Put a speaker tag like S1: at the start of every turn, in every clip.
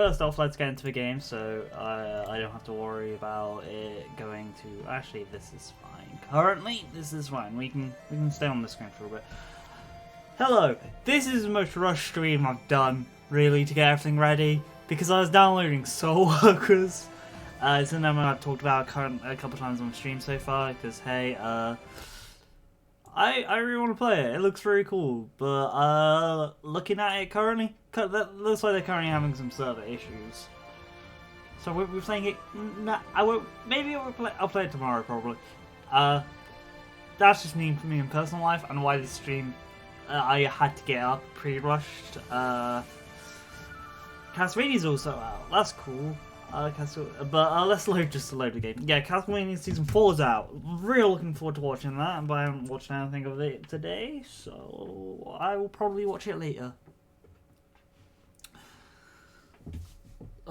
S1: First off, let's get into the game so I don't have to worry about it going to... Actually, this is fine. Currently, this is fine. We can stay on the screen for a bit. Hello, this is the most rushed stream I've done, really, to get everything ready, because I was downloading Soul Workers. It's an MMO I've talked about a couple times on the stream so far, because, hey, I really want to play it. It looks very cool, but looking at it currently, that looks like they're currently having some server issues. So we're playing it. Nah, I won't. Maybe I'll play it tomorrow probably. That's just me in personal life and why this stream I had to get up pre-rushed. Castlevania's also out. That's cool. But let's load the game. Yeah, Castlevania Season 4 is out. Real looking forward to watching that, but I haven't watched anything of it today, so I will probably watch it later.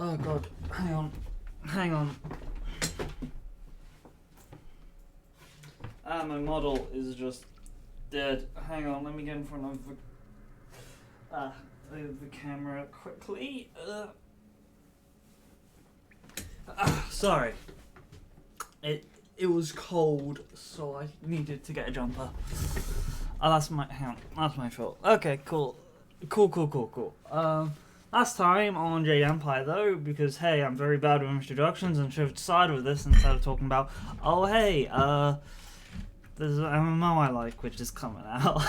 S1: Oh god, hang on. My model is just dead. Hang on, let me get in front of the camera quickly. Sorry. It was cold, so I needed to get a jumper. Oh, that's my fault. Okay, cool. Last time on Jade Empire though, because hey, I'm very bad with introductions and should have decided with this instead of talking about, oh hey, there's an MMO I like which is coming out.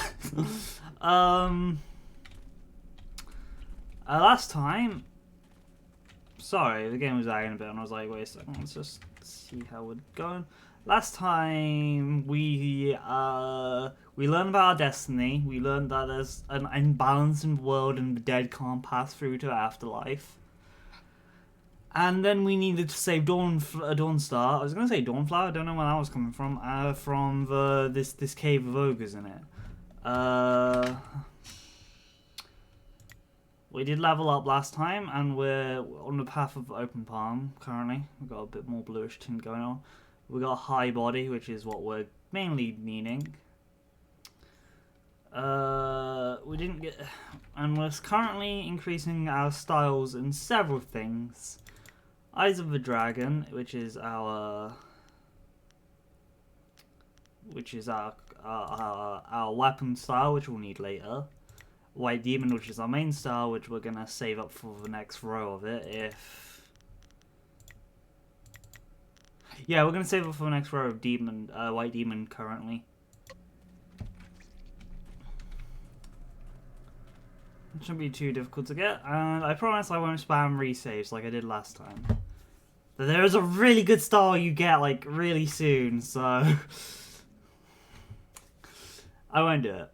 S1: Last time, sorry, the game was lagging a bit and I was like, wait a second, let's just see how we're going. Last time we learned about our destiny. We learned that there's an imbalance in the world and the dead can't pass through to afterlife. And then we needed to save Dawnstar. I was gonna say Dawnflower. I don't know where that was coming from. From this cave of ogres in it. We did level up last time, and we're on the path of Open Palm currently. We've got a bit more bluish tint going on. We got a high body, which is what we're mainly needing. We didn't get, and we're currently increasing our styles in several things. Eyes of the Dragon, which is our weapon style, which we'll need later. White Demon, which is our main style, which we're gonna save up for the next row of it. Yeah, we're gonna save up for the next row of White Demon currently. It shouldn't be too difficult to get, and I promise I won't spam resaves like I did last time. But there is a really good style you get like really soon, so I won't do it.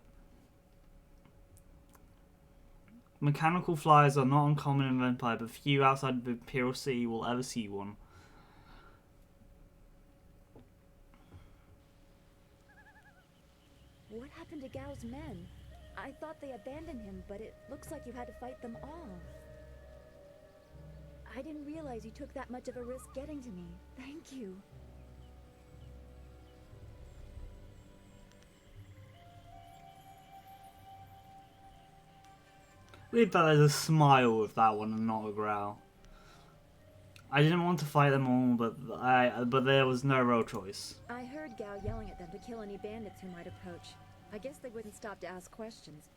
S1: Mechanical flyers are not uncommon in Empire, but few outside the Imperial City will ever see one.
S2: What happened to Gao's men? I thought they abandoned him, but it looks like you had to fight them all. I didn't realize you took that much of a risk getting to me. Thank you.
S1: Weird that there's a smile with that one and not a growl. I didn't want to fight them all, but there was no real choice.
S2: I heard Gao yelling at them to kill any bandits who might approach. I guess they wouldn't stop to ask questions.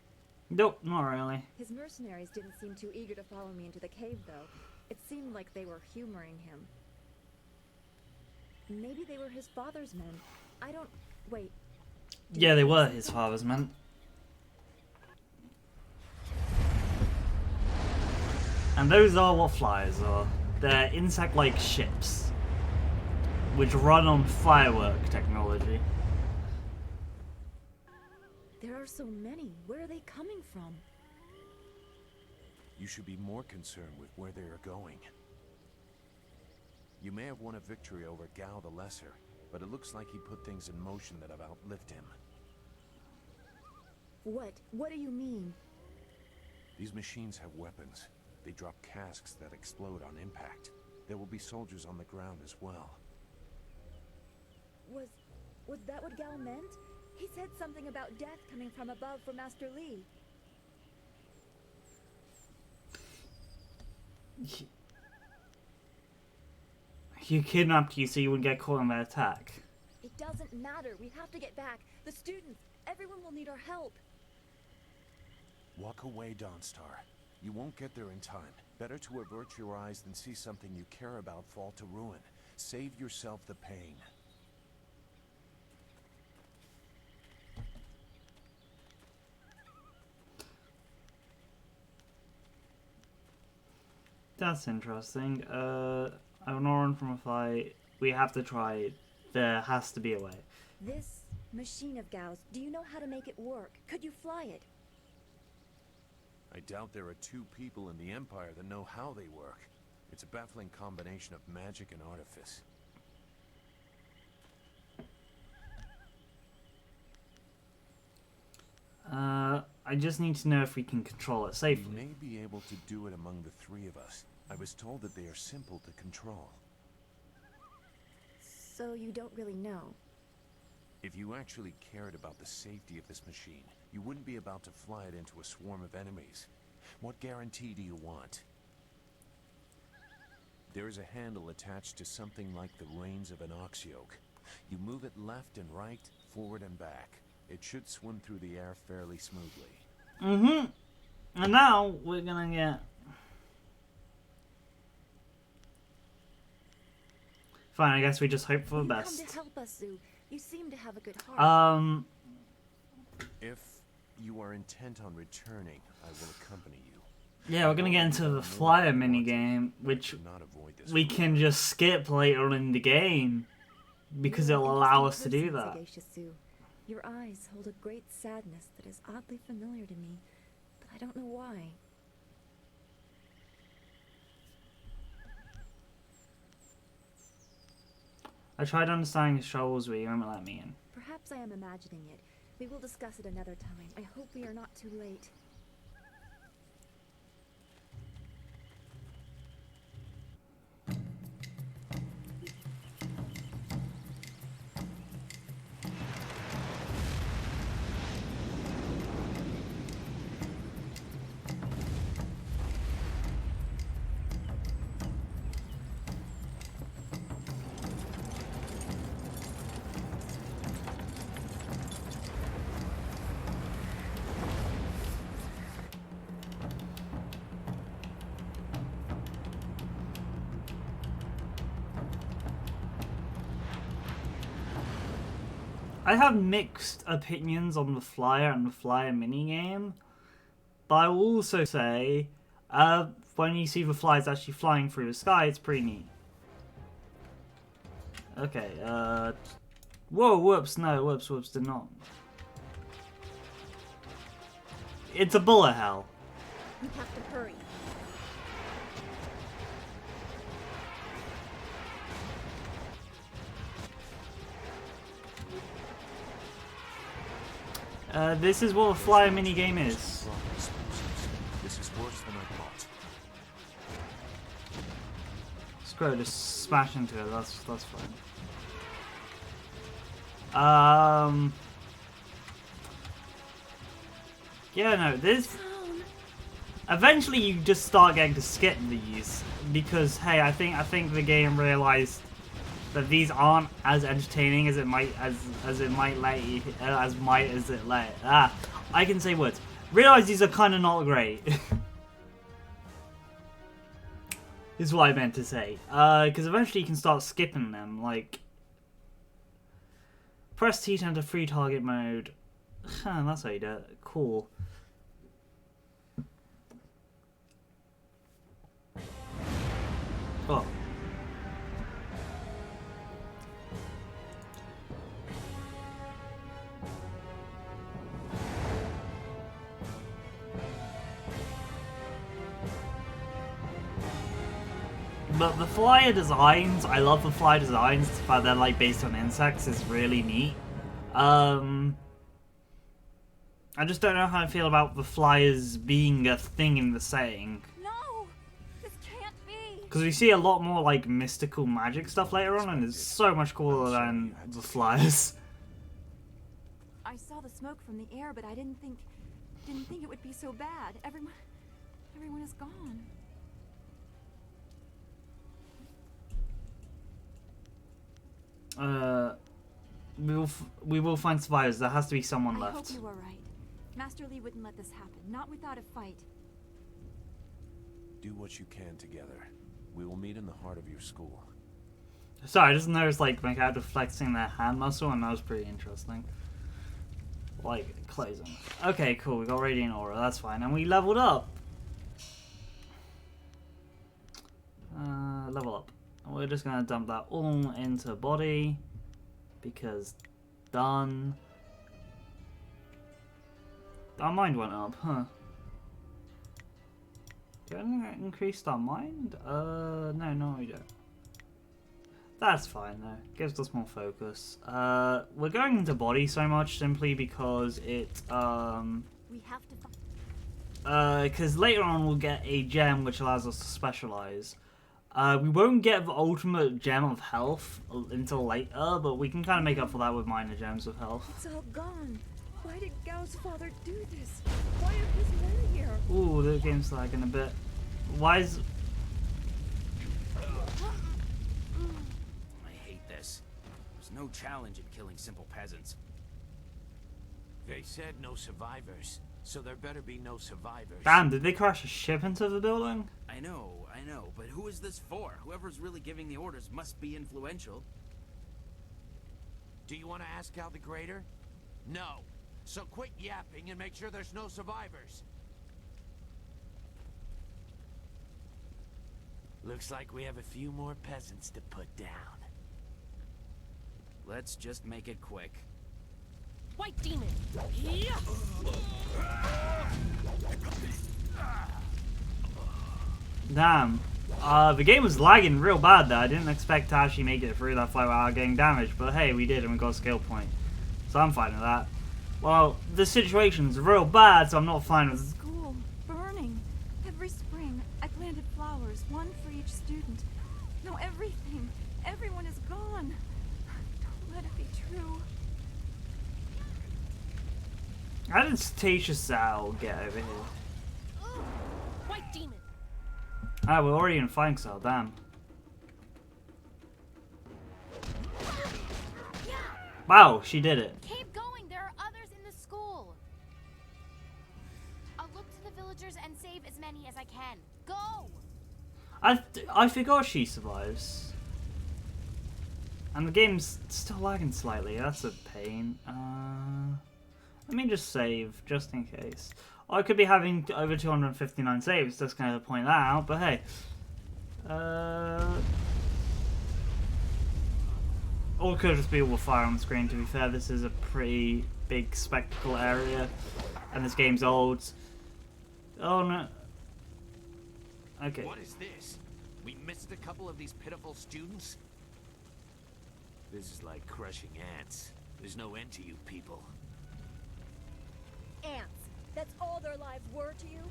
S1: Nope, not really.
S2: His mercenaries didn't seem too eager to follow me into the cave, though. It seemed like they were humoring him. Maybe they were his father's men. I don't... Wait.
S1: Yeah, they were his father's men. And those are what flyers are. They're insect-like ships, which run on firework technology.
S2: There are so many. Where are they coming from?
S3: You should be more concerned with where they are going. You may have won a victory over Gao the Lesser, but it looks like he put things in motion that have outlived him.
S2: What? What do you mean?
S3: These machines have weapons. They drop casks that explode on impact. There will be soldiers on the ground as well.
S2: Was that what Gao meant? He said something about death coming from above for Master Li.
S1: He kidnapped you so you wouldn't get caught in their attack.
S2: It doesn't matter. We have to get back. The students, everyone will need our help.
S3: Walk away, Dawnstar. You won't get there in time. Better to avert your eyes than see something you care about fall to ruin. Save yourself the pain.
S1: That's interesting. I will not run from a fight. We have to try it. There has to be a way.
S2: This machine of Gao's, do you know how to make it work? Could you fly it?
S3: I doubt there are two people in the Empire that know how they work. It's a baffling combination of magic and artifice.
S1: I just need to know if we can control it
S3: We
S1: safely.
S3: may be able to do it among the three of us. I was told that they are simple to control.
S2: So you don't really know.
S3: If you actually cared about the safety of this machine, you wouldn't be about to fly it into a swarm of enemies. What guarantee do you want? There is a handle attached to something like the reins of an ox yoke. You move it left and right, forward and back. It should swim through the air fairly smoothly.
S1: Mm-hmm. And now we're gonna get... Fine, I guess we just hope for the
S2: You
S1: best.
S2: come to help us, Zoo. You seem to have a good heart.
S3: If you are intent on returning, I will accompany you.
S1: Yeah, we're gonna get into the flyer minigame, which
S3: Do not avoid this
S1: we
S3: for
S1: can
S3: now.
S1: just skip later in the game, because
S2: You're an
S1: it'll allow us
S2: interesting
S1: to do
S2: person,
S1: that.
S2: Sagacious Zoo. Your eyes hold a great sadness that is oddly familiar to me, but I don't know why.
S1: I tried understanding his troubles, but he won't let me in.
S2: Perhaps I am imagining it. We will discuss it another time. I hope we are not too late.
S1: I have mixed opinions on the flyer and the flyer minigame, but I will also say, when you see the flyers actually flying through the sky, it's pretty neat. Okay, whoa, whoops, no, whoops, did not. It's a bullet hell.
S2: We have to hurry.
S1: This is what a flyer minigame is.
S3: This is worse than I thought.
S1: Screw it, just smash into it, that's fine. Yeah, no, this... Eventually you just start getting to skip these, because, hey, I think the game realized that these aren't as entertaining as it might let you, I can say words. Realize these are kind of not great. Is what I meant to say. Because eventually you can start skipping them, like... Press T to enter free target mode. Huh, that's how you do it. Cool. Oh. But the flyer designs, I love the flyer designs, but they're like based on insects, is really neat. I just don't know how I feel about the flyers being a thing in the setting.
S2: No! This can't be!
S1: Because we see a lot more like mystical magic stuff later on, and it's so much cooler than the flyers.
S2: I saw the smoke from the air, but I didn't think it would be so bad. Everyone is gone.
S1: We will find survivors. There has to be someone
S4: I
S1: left.
S4: hope you were right. Master Lee wouldn't let this happen, not without a fight.
S3: Do what you can together. We will meet in the heart of your school.
S1: Sorry, I just noticed like my character flexing their hand muscle, and that was pretty interesting. Like closing. Okay, cool. We got radiant aura. That's fine, and we leveled up. Level up. And we're just gonna dump that all into body because done. Our mind went up, huh? Do I think that increased our mind? No, we don't. That's fine though. Gives us more focus. We're going into body so much simply because it
S4: We have to
S1: because later on we'll get a gem which allows us to specialize. We won't get the ultimate gem of health until later, but we can kind of make up for that with minor gems of health.
S2: It's all gone. Why did Gao's father do this? Why are his men here?
S1: Ooh, the game's lagging a bit. Why is...
S5: I hate this. There's no challenge in killing simple peasants.
S3: They said no survivors, so there better be no survivors.
S1: Damn, did they crash a ship into the building?
S5: I know, but who is this for? Whoever's really giving the orders must be influential.
S3: Do you want to ask Cal the Greater? No. So quit yapping and make sure there's no survivors. Looks like we have a few more peasants to put down.
S5: Let's just make it quick.
S4: White demon.
S1: Damn. The game was lagging real bad there. I didn't expect to actually make it through that fight without getting damaged, but hey, we did and we got a skill point. So I'm fine with that. Well, the situation's real bad, so I'm not fine with...
S4: School burning. Every spring, I planted flowers, one for each student. Now everything, everyone is gone. Don't let it be true.
S1: How did Stacia Sal get over here?
S4: White demon.
S1: Ah, we're already in fighting cell, damn. Wow, she did it.
S6: Keep going. There are others in the school. I'll look to the villagers and save as many as I can. Go.
S1: I forgot she survives. And the game's still lagging slightly. That's a pain. Let me just save, just in case. I could be having over 259 saves, just kind of point that out, but hey. Or it could just be all the fire on the screen, to be fair. This is a pretty big spectacle area, and this game's old. Oh no. Okay.
S3: What is this? We missed a couple of these pitiful students? This is like crushing ants. There's no end to you people.
S2: Ants. That's all their lives were to you?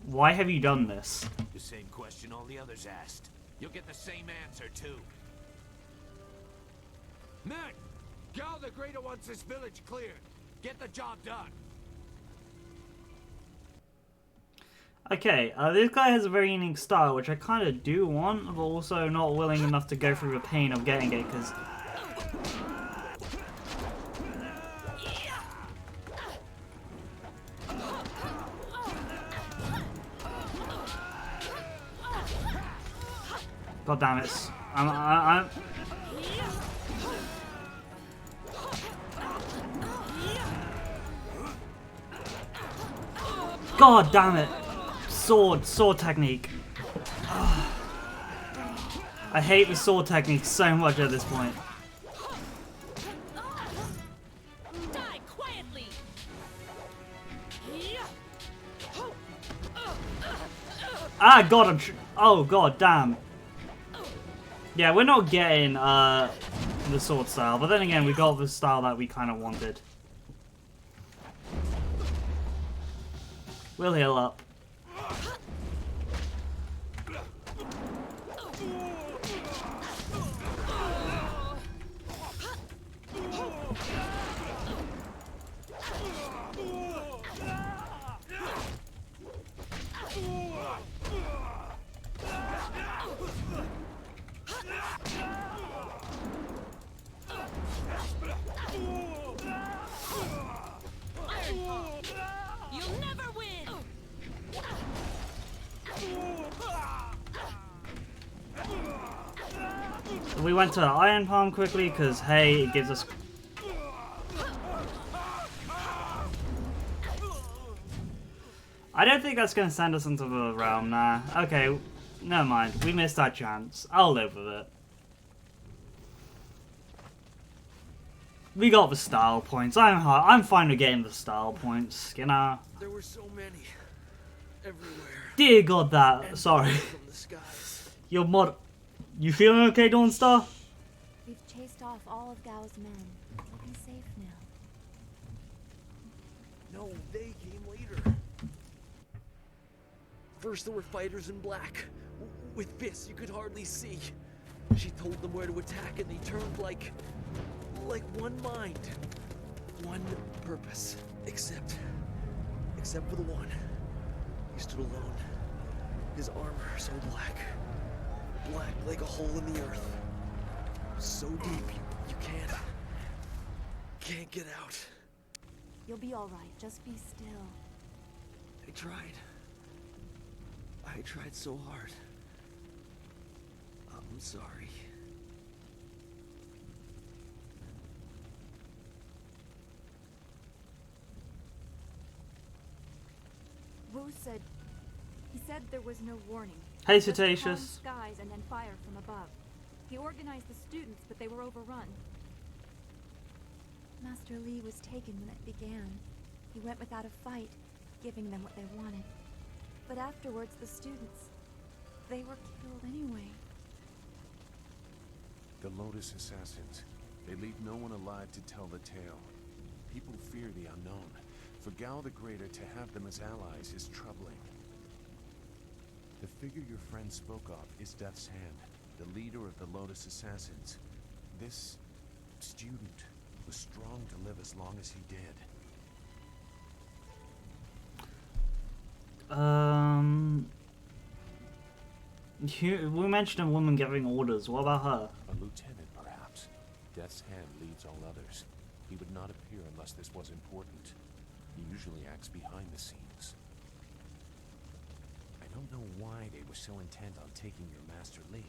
S1: Why have you done this?
S3: The same question all the others asked. You'll get the same answer too. Men! Gal the Greater wants this village cleared. Get the job done.
S1: Okay, this guy has a very unique style, which I kind of do want, but also not willing enough to go through the pain of getting it, because... God damn it. I'm... God damn it. Sword technique. I hate the sword technique so much at this point.
S4: Die quietly.
S1: Ah, God, oh, God damn. Yeah, we're not getting the sword style, but then again, we got the style that we kind of wanted. We'll heal up. We went to the Iron Palm quickly because, hey, it gives us... I don't think that's going to send us into the realm, nah. Okay, never mind. We missed our chance. I'll live with it. We got the style points. I'm fine with getting the style points, you know.
S5: There were so many. Everywhere.
S1: Dear God, that... Sorry.
S5: From the skies.
S1: Your mod... You feeling okay, Dawn Star?
S2: We've chased off all of Gao's men. We'll be safe now.
S5: No, they came later. First there were fighters in black, with fists you could hardly see. She told them where to attack and they turned like one mind. One purpose. Except for the one. He stood alone. His armor so black. Black like a hole in the earth. So deep you can't get out.
S2: You'll be all right. Just be still.
S5: I tried so hard. I'm sorry.
S4: Wu said... He said there was no warning.
S1: Hey,
S4: Just calm
S1: Cetaceous.
S4: skies and then fire from above. He organized the students, but they were overrun.
S2: Master Li was taken when it began. He went without a fight, giving them what they wanted. But afterwards, the students, they were killed anyway.
S3: The Lotus Assassins. They leave no one alive to tell the tale. People fear the unknown. For Gao the Greater to have them as allies is troubling. The figure your friend spoke of is Death's Hand, the leader of the Lotus Assassins. This student was strong to live as long as he did.
S1: We mentioned a woman giving orders. What about her?
S3: A lieutenant, perhaps. Death's Hand leads all others. He would not appear unless this was important. He usually acts behind the scenes. I don't know why they were so intent on taking your Master Li,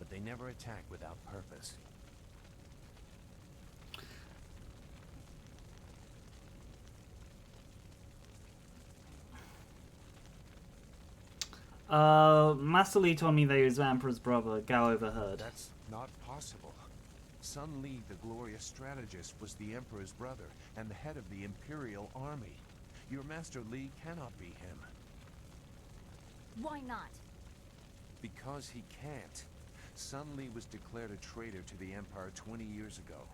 S3: but they never attack without purpose.
S1: Master Li told me that he was the Emperor's brother. Gao overheard.
S3: That's not possible. Sun Li, the glorious strategist, was the Emperor's brother and the head of the Imperial Army. Your Master Li cannot be him.
S6: Why not?
S3: Because he can't. Sun Li was declared a traitor to the Empire 20 years ago.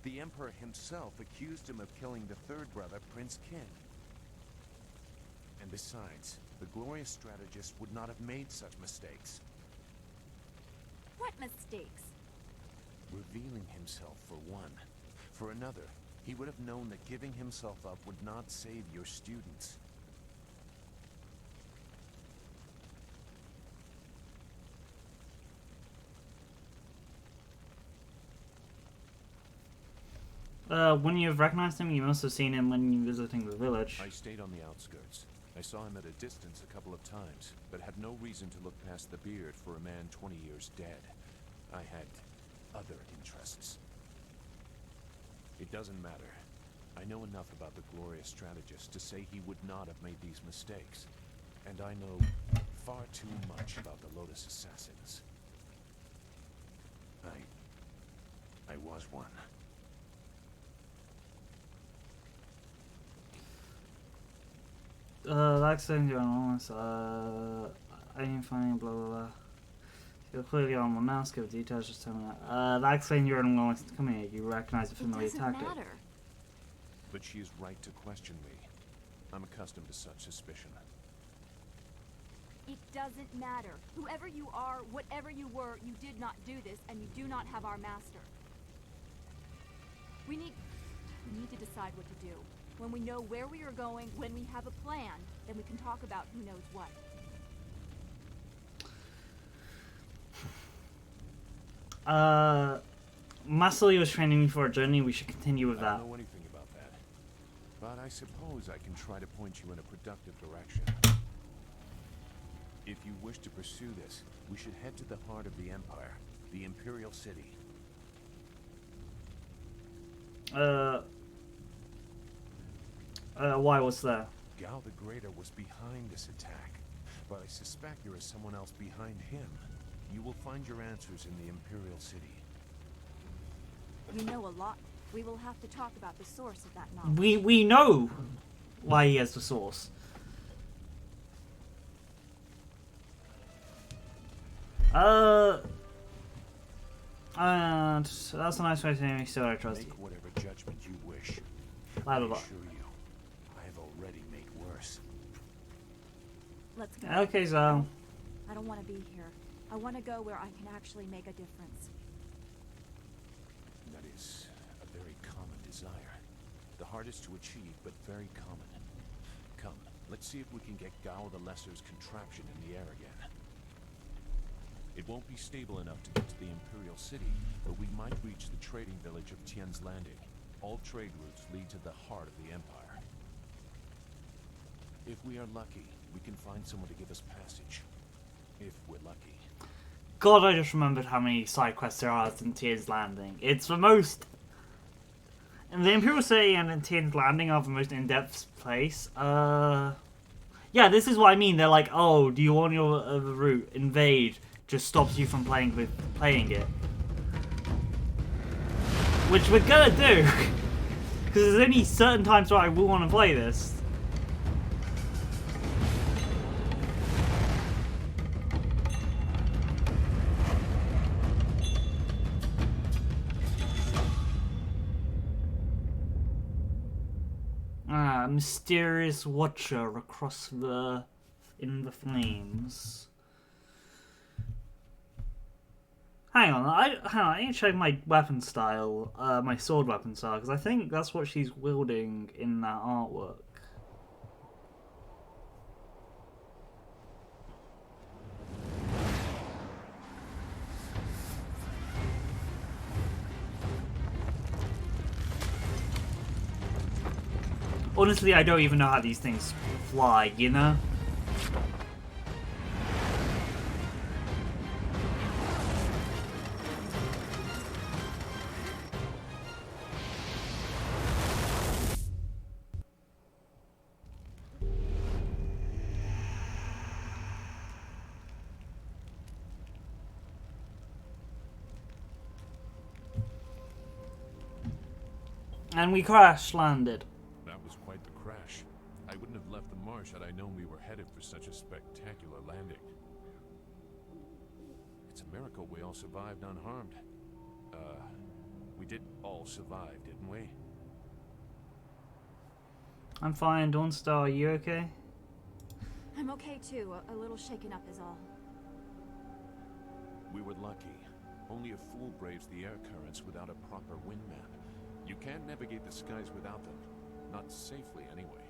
S3: The Emperor himself accused him of killing the third brother, Prince Qin. And besides, the glorious strategist would not have made such mistakes.
S4: What mistakes?
S3: Revealing himself, for one. For another, he would have known that giving himself up would not save your students.
S1: Wouldn't you have recognized him? You must have seen him when you were visiting the village.
S3: I stayed on the outskirts. I saw him at a distance a couple of times, but had no reason to look past the beard for a man 20 years dead. I had other interests. It doesn't matter. I know enough about the glorious strategist to say he would not have made these mistakes. And I know far too much about the Lotus Assassins. I was one.
S1: Like saying you're anonymous, I ain't finding blah blah blah. You're clearly on one now, give details, just tell me that. Like saying you're anonymous, come here, you recognize the familiar tactic.
S4: Matter.
S3: But she is right to question me. I'm accustomed to such suspicion.
S4: It doesn't matter. Whoever you are, whatever you were, you did not do this, and you do not have our master. We need to decide what to do. When we know where we are going, when we have a plan, then we can talk about who knows what.
S1: Master Li was training me for a journey, we should continue with
S3: I
S1: that.
S3: don't know anything about that. But I suppose I can try to point you in a productive direction. If you wish to pursue this, we should head to the heart of the Empire, the Imperial City.
S1: Why was there?
S3: Gal the Greater was behind this attack, but I suspect there is someone else behind him. You will find your answers in the Imperial City.
S4: You know a lot. We will have to talk about the source of that knowledge.
S1: We know why he has the source. And that's a nice way to name me, so I trust you.
S3: Make whatever judgment you wish.
S1: Blah,
S3: I
S1: blah, blah.
S3: assure you, I have already made worse.
S4: Let's go.
S1: Okay, so
S4: I don't want to be here. I want to go where I can actually make a difference.
S3: That is a very common desire. The hardest to achieve, but very common. Come, let's see if we can get Gao the Lesser's contraption in the air again. It won't be stable enough to get to the Imperial City, but we might reach the trading village of Tien's Landing. All trade routes lead to the heart of the Empire. If we are lucky, we can find someone to give us passage. If we're lucky.
S1: God, I just remembered how many side quests there are in Tien's Landing. It's the most... And the Imperial City and Tien's Landing are the most in-depth place. Yeah, this is what I mean. They're like, oh, do you want your route? Invade. Just stops you from playing it. Which we're gonna do. Because there's only certain times where I will want to play this. Mysterious watcher across in the flames. Hang on, I need to check my weapon style, my sword weapon style, because I think that's what she's wielding in that artwork. Honestly, I don't even know how these things fly, you know? And we crash landed.
S3: That was quite the crash. I wouldn't have left the marsh had I known we were headed for such a spectacular landing. It's a miracle we all survived unharmed. We did all survive, didn't we?
S1: I'm fine, Dawnstar, are you okay?
S4: I'm okay too. A little shaken up is all.
S3: We were lucky. Only a fool braves the air currents without a proper wind map. You can't navigate the skies without them. Not safely, anyway.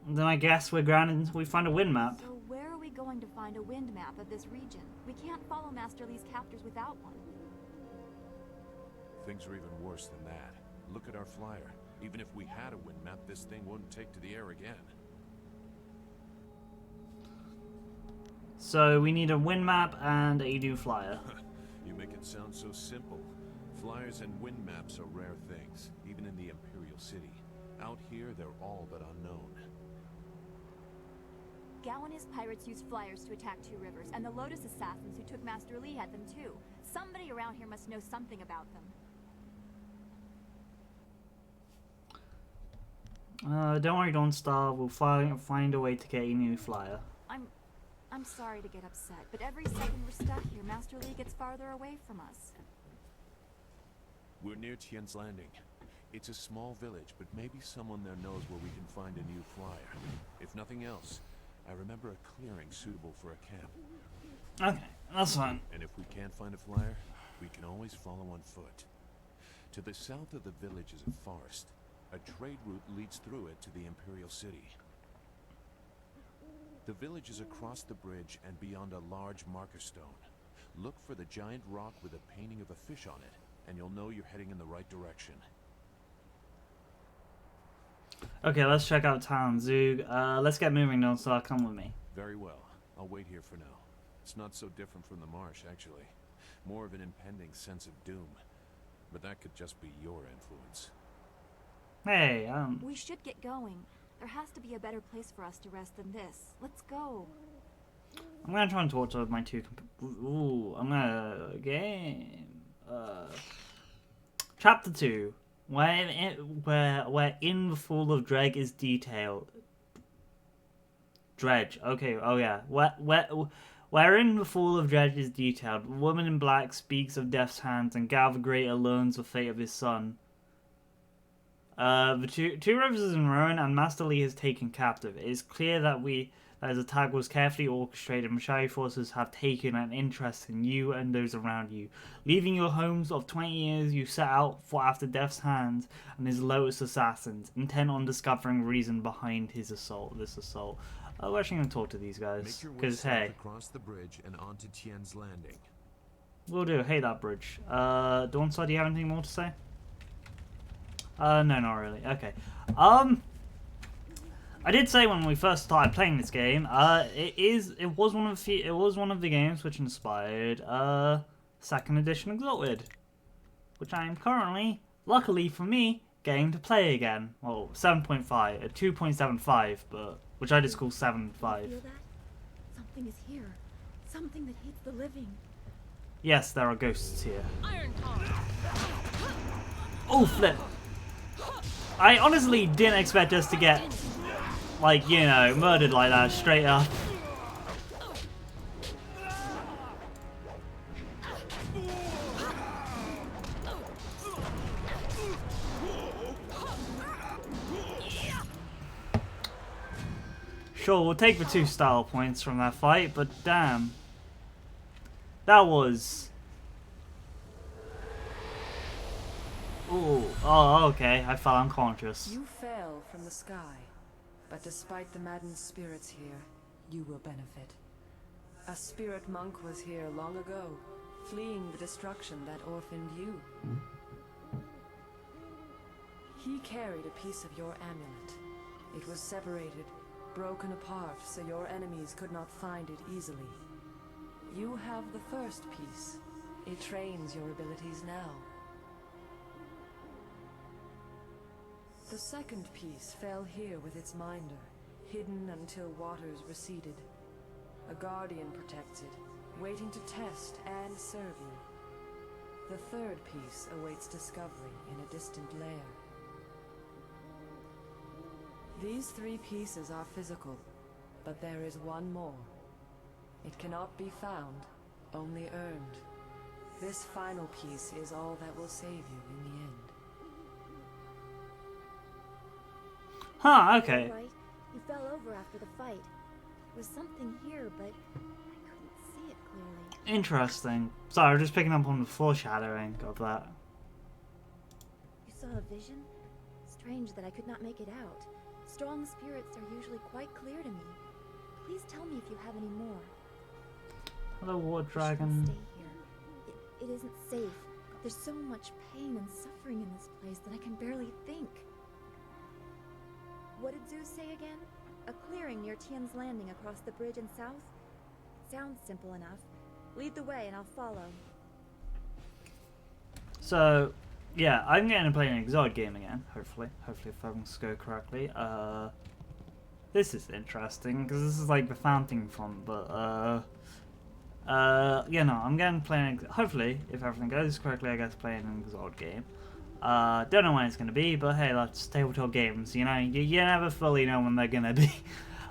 S1: Then I guess we're grounded until we find a wind map.
S4: So where are we going to find a wind map of this region? We can't follow Master Li's captors without one.
S3: Things are even worse than that. Look at our flyer. Even if we had a wind map, this thing wouldn't take to the air again.
S1: So we need a wind map and a new flyer.
S3: You make it sound so simple. Flyers and wind maps are rare things, even in the Imperial City. Out here, they're all but unknown.
S4: Gawain and his pirates used flyers to attack Two Rivers, and the Lotus assassins who took Master Li had them too. Somebody around here must know something about them.
S1: Don't worry, Dawnstar. We'll find a way to get a new flyer.
S4: I'm sorry to get upset, but every second we're stuck here, Master Li gets farther away from us.
S3: We're near Tien's Landing. It's a small village, but maybe someone there knows where we can find a new flyer. If nothing else, I remember a clearing suitable for a camp.
S1: Okay, that's fine.
S3: And if we can't find a flyer, we can always follow on foot. To the south of the village is a forest. A trade route leads through it to the Imperial City. The village is across the bridge and beyond a large marker stone. Look for the giant rock with a painting of a fish on it, and you'll know you're heading in the right direction.
S1: Okay, let's check out town, Zug. Let's get moving, Dawnstar. Come with me.
S3: Very well. I'll wait here for now. It's not so different from the marsh, actually. more of an impending sense of doom. But that could just be your influence.
S1: Hey,
S4: We should get going. There has to be a better place for us to rest than this. Let's go.
S1: I'm gonna try and talk to my two. Ooh, I'm gonna game. Chapter 2, where in the fall of Dredge is detailed. Dredge. Okay. Oh yeah. Wherein the fall of Dredge is detailed. The woman in black speaks of death's hands, and Gal the Greater learns the fate of his son. The two rivers is in ruin, and Master Lee is taken captive. It is clear that his attack was carefully orchestrated, and Mashari forces have taken an interest in you and those around you. Leaving your homes of 20 years, you set out for after Death's Hands and his Lotus Assassins, intent on discovering the reason behind this assault. We're actually going to talk to these guys, because hey,
S3: across the bridge and onto Tien's Landing.
S1: We'll do. Hey, that bridge. Dawnside, do you have anything more to say? No, not really. Okay. I did say when we first started playing this game, it was one of the games which inspired second edition Exalted, which I am currently, luckily for me, getting to play again. Well, 7.5, 2.75, but which I just call 7.5.
S2: Feel that? Something is here. Something that hates the living.
S1: Yes, there are ghosts here. Oh, flip! I honestly didn't expect us to get, like, you know, murdered like that straight up. Sure, we'll take the 2 style points from that fight, but damn. That was... Ooh, oh, okay, I fell unconscious.
S7: You fell from the sky, but despite the maddened spirits here, you will benefit. A spirit monk was here long ago, fleeing the destruction that orphaned you. He carried a piece of your amulet. It was separated, broken apart, so your enemies could not find it easily. You have the first piece. It trains your abilities now. The second piece fell here with its minder, hidden until waters receded. A guardian protects it, waiting to test and serve you. The third piece awaits discovery in a distant lair. These 3 pieces are physical, but there is one more. It cannot be found, only earned. This final piece is all that will save you in the end.
S1: Huh, okay.
S2: Right. You fell over after the fight. There was something here, but I couldn't see it clearly.
S1: Interesting. Sorry, I was just picking up on the foreshadowing of that.
S2: You saw a vision? Strange that I could not make it out. Strong spirits are usually quite clear to me. Please tell me if you have any more.
S1: Hello, War
S2: I shouldn't
S1: Dragon.
S2: stay here. It isn't safe. There's so much pain and suffering in this place that I can barely think. What did Zeus say again? A clearing near Tien's Landing across the bridge and south? Sounds simple enough. Lead the way and I'll follow.
S1: So, yeah, I'm going to play an Exotic game again, hopefully. Hopefully if things go correctly. This is interesting, because this is like the fountain font, but, yeah, no, I'm going to play hopefully, if everything goes correctly, I guess play an Exotic game. Don't know when it's going to be, but hey, that's tabletop games, you know, you never fully know when they're going to be,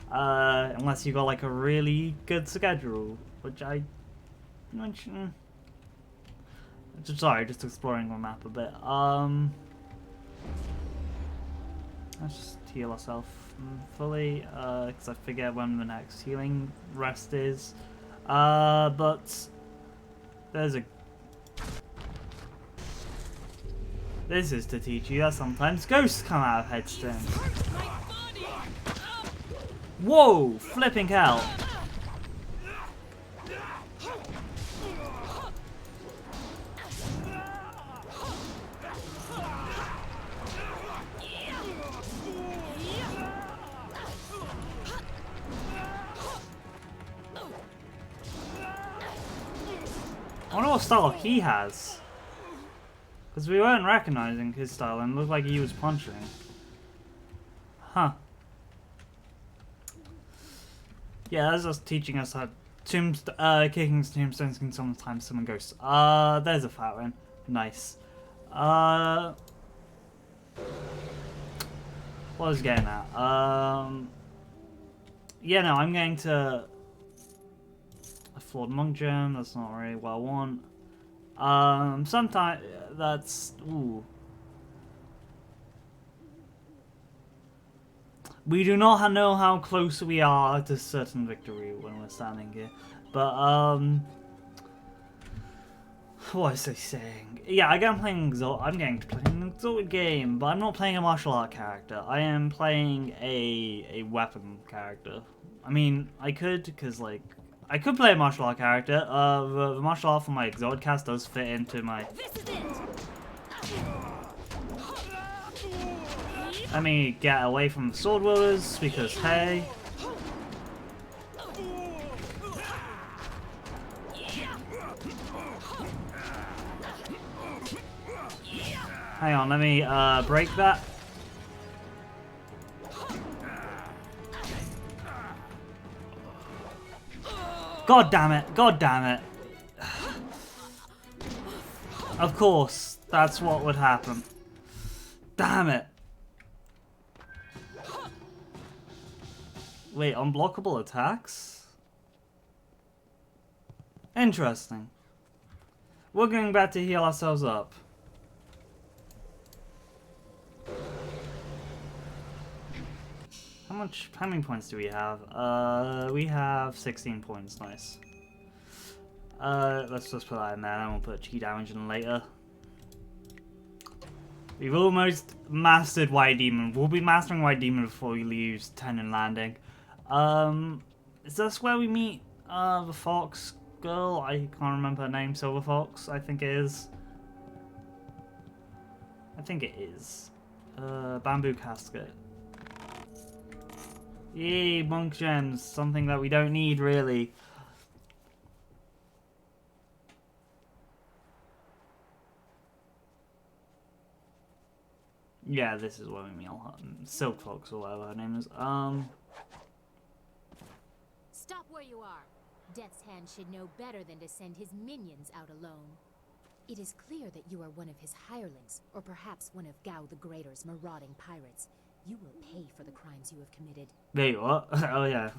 S1: unless you got like a really good schedule, which I mentioned. Sorry, just exploring the map a bit. Let's just heal ourselves fully, because I forget when the next healing rest is. But there's a... This is to teach you that sometimes ghosts come out of headstones. Whoa! Flipping hell! I wonder what what style he has. Because we weren't recognizing his style and it looked like he was punching. Huh. Yeah, that's just teaching us how kicking tombstones can sometimes summon ghosts. There's a fountain. Nice. What was I getting at? Yeah, no, I'm going to a flawed monk gem. That's not really what I want. Sometimes that's ooh. We do not know how close we are to certain victory when we're standing here, but what was I saying? Yeah, I'm going to play an exalted game, but I'm not playing a martial art character. I am playing a weapon character. I mean, I could, because like I could play a martial art character. The martial art for my exalted cast does fit into my.
S6: This is it.
S1: Let me get away from the sword wielders because hey. Hang on, let me break that. God damn it! God damn it! Of course, that's what would happen. Damn it! Wait, unblockable attacks? Interesting. We're going back to heal ourselves up. How many points do we have? We have 16 points, nice. Let's just put that in there, and we'll put chi damage in later. We've almost mastered White Demon. We'll be mastering White Demon before we leave Tenon Landing. Is this where we meet the fox girl? I can't remember her name. Silver Fox, I think it is. I think it is. Bamboo casket. Yay, monk gems. Something that we don't need, really. Yeah, this is where we meet Silk Fox or whatever her name is.
S6: Stop where you are. Death's Hand should know better than to send his minions out alone. It is clear that you are one of his hirelings, or perhaps one of Gao the Greater's marauding pirates. You will pay for the crimes you have committed.
S1: Wait, what? Oh, yeah.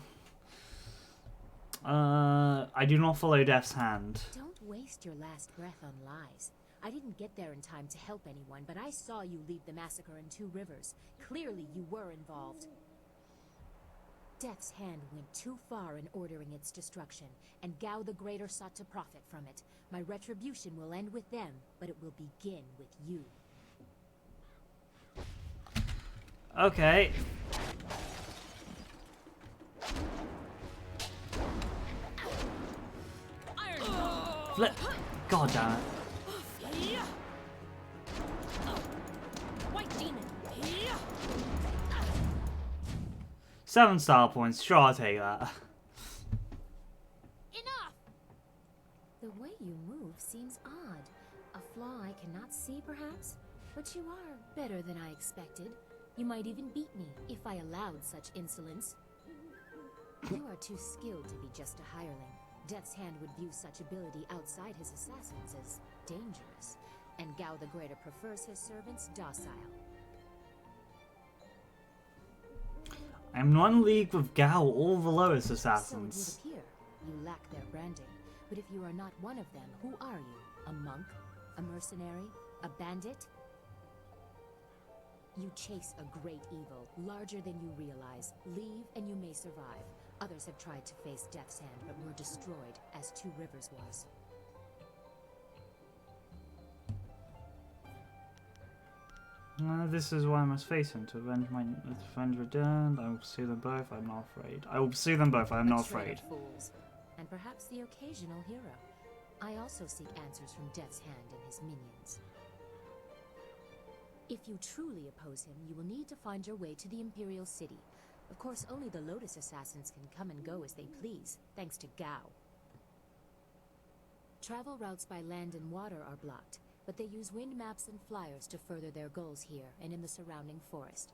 S1: I do not follow Death's Hand.
S6: Don't waste your last breath on lies. I didn't get there in time to help anyone, but I saw you lead the massacre in Two Rivers. Clearly you were involved. Death's Hand went too far in ordering its destruction, and Gao the Greater sought to profit from it. My retribution will end with them, but it will begin with you.
S1: Okay. Flip. God damn it.
S6: White Demon.
S1: 7 style points. Sure, I'll take that.
S6: Enough! The way you move seems odd. A flaw I cannot see, perhaps? But you are better than I expected. You might even beat me if I allowed such insolence. You are too skilled to be just a hireling. Death's Hand would view such ability outside his assassins as dangerous, and Gao the Greater prefers his servants docile.
S1: I'm not in league with Gao or the lowest assassins.
S6: So it would appear you lack their branding, but if you are not one of them, who are you? A monk? A mercenary? A bandit? You chase a great evil, larger than you realize. Leave and you may survive. Others have tried to face Death's Hand, but were destroyed, as Two Rivers was.
S1: This is why I must face him. To avenge my friends returned, I will pursue them both, I am not afraid. I will pursue them both, I am not afraid.
S6: Fools, and perhaps the occasional hero. I also seek answers from Death's Hand and his minions. If you truly oppose him, you will need to find your way to the Imperial City. Of course, only the Lotus Assassins can come and go as they please, thanks to Gao. Travel routes by land and water are blocked, but they use wind maps and flyers to further their goals here and in the surrounding forest.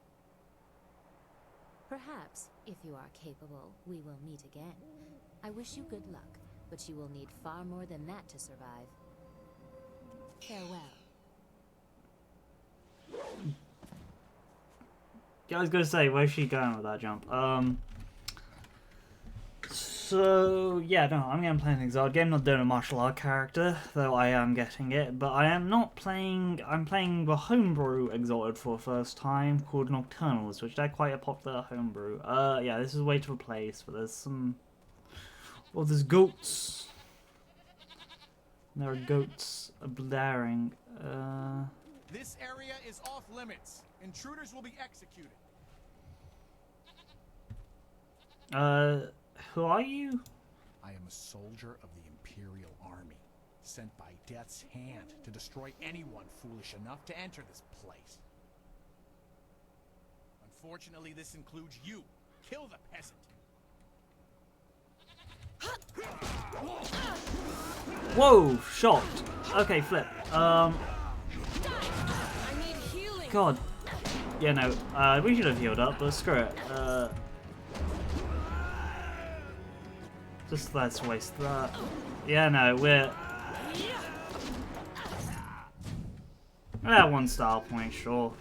S6: Perhaps, if you are capable, we will meet again. I wish you good luck, but you will need far more than that to survive. Farewell.
S1: Yeah, I was gonna say, where's she going with that jump? So yeah, no, I'm gonna play an Exiled game, not doing a martial art character, though I am getting it, but I am not playing, I'm playing the homebrew Exalted for the first time, called Nocturnals, which they're quite a popular homebrew. Yeah, this is a way to replace, but there's some, well, there's goats. There are goats blaring,
S8: This area is off limits. Intruders will be executed.
S1: who are you?
S8: I am a soldier of the Imperial Army, sent by Death's hand to destroy anyone foolish enough to enter this place. Unfortunately, this includes you. Kill the peasant.
S1: Whoa, shot. Okay, flip. God. Yeah, no, we should have healed up, but screw it. Just let's waste that. Yeah, no, we're at one style point, sure.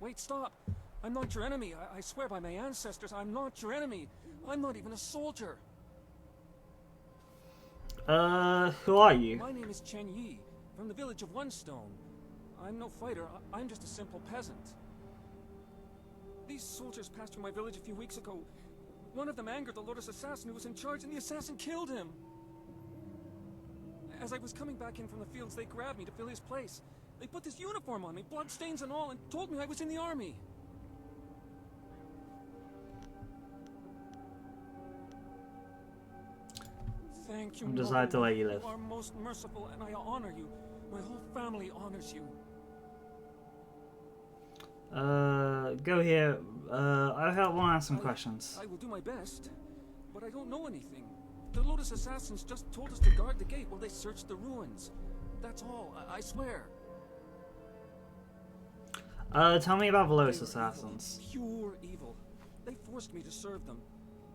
S9: Wait, stop! I'm not your enemy. I swear by my ancestors, I'm not your enemy. I'm not even a soldier.
S1: Who are you?
S9: My name is Chen Yi, from the village of One Stone. I'm no fighter. I'm just a simple peasant. These soldiers passed through my village a few weeks ago. One of them angered the Lotus assassin who was in charge, and the assassin killed him. As I was coming back in from the fields, they grabbed me to fill his place. They put this uniform on me, bloodstains and all, and told me I was in the army. Thank you,
S1: I decided to let you live.
S9: You are most merciful, and I honor you. My whole family honors you.
S1: Go here. I want to ask some questions.
S9: I will do my best, but I don't know anything. The Lotus assassins just told us to guard the gate while they searched the ruins. That's all, I swear.
S1: Tell me about the Lotus assassins.
S9: Pure evil. They forced me to serve them.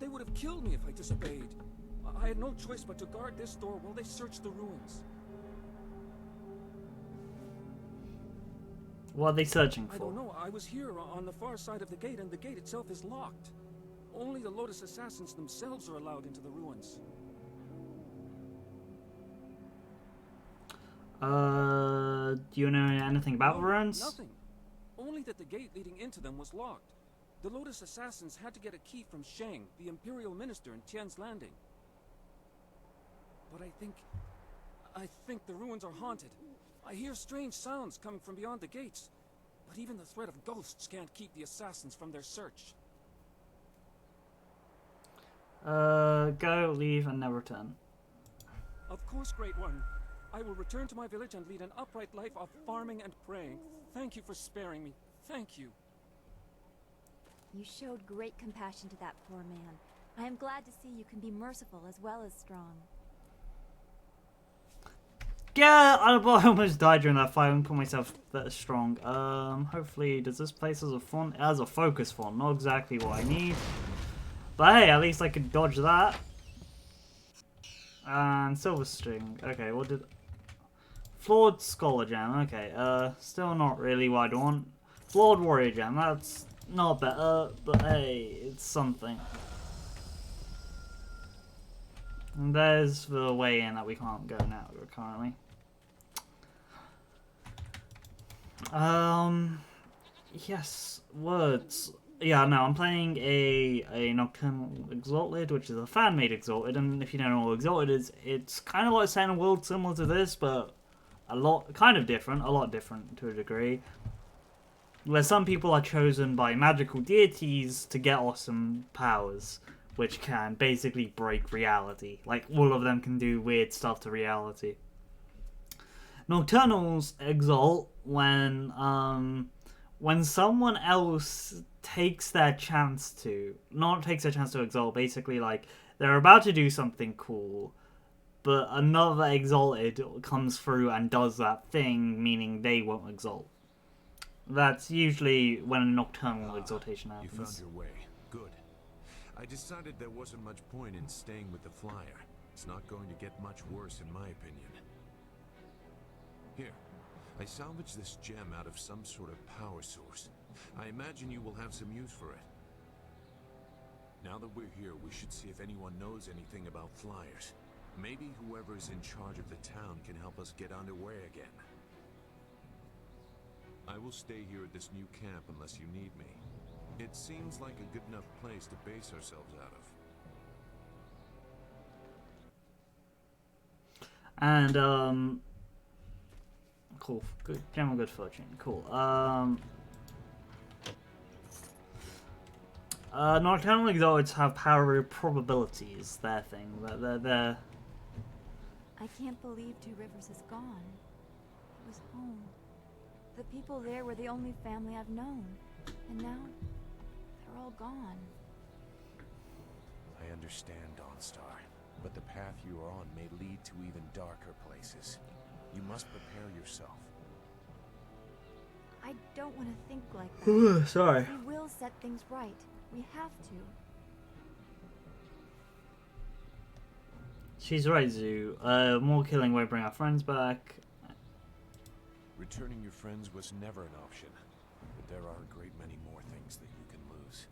S9: They would have killed me if I disobeyed. I had no choice but to guard this door while they searched the ruins.
S1: What are they searching for?
S9: I don't know. I was here on the far side of the gate, and the gate itself is locked. Only the Lotus assassins themselves are allowed into the ruins.
S1: Do you know anything about the ruins?
S9: Nothing. Only that the gate leading into them was locked. The Lotus assassins had to get a key from Shang, the Imperial Minister in Tian's Landing. But I think the ruins are haunted. I hear strange sounds coming from beyond the gates. But even the threat of ghosts can't keep the assassins from their search.
S1: Go, leave, and never return.
S9: Of course, Great One. I will return to my village and lead an upright life of farming and praying. Thank you for sparing me. Thank you.
S2: You showed great compassion to that poor man. I am glad to see you can be merciful as well as strong.
S1: Yeah, I almost died during that fight and put myself that strong. Hopefully, does this place has a font? It has a focus font, not exactly what I need. But hey, at least I could dodge that. And silver string. Okay, what did... Flawed Scholar Gem, okay. Still not really what I'd want. Flawed Warrior Gem, that's not better, but hey, it's something. And there's the way in that we can't go now, currently. Yes, words. Yeah, no, I'm playing a Nocturnal Exalted, which is a fan-made Exalted, and if you don't know what Exalted is, it's kind of like Sand World, similar to this, but a lot different to a degree. Where some people are chosen by magical deities to get awesome powers, which can basically break reality. Like, all of them can do weird stuff to reality. Nocturnals exalt when when someone else takes their chance to, not takes their chance to exalt, basically like they're about to do something cool, but another exalted comes through and does that thing, meaning they won't exalt. That's usually when a nocturnal exaltation happens.
S3: You found your way. Good. I decided there wasn't much point in staying with the flyer. It's not going to get much worse in my opinion. Here, I salvaged this gem out of some sort of power source. I imagine you will have some use for it. Now that we're here, we should see if anyone knows anything about flyers. Maybe whoever's in charge of the town can help us get underway again. I will stay here at this new camp unless you need me. It seems like a good enough place to base ourselves out of.
S1: And cool, good, general good fortune, cool. Nocturnal exalts have power probabilities. Their thing. They're.
S2: I can't believe Two Rivers is gone. It was home. The people there were the only family I've known. And now, they're all gone.
S3: I understand, Dawnstar, but the path you are on may lead to even darker places. You must prepare yourself.
S2: I don't want to think like that.
S1: Sorry.
S2: We will set things right. We have to.
S1: She's right, Zoo. More killing won't bring our friends back.
S3: Returning your friends was never an option, but there are a great many more things that you can lose.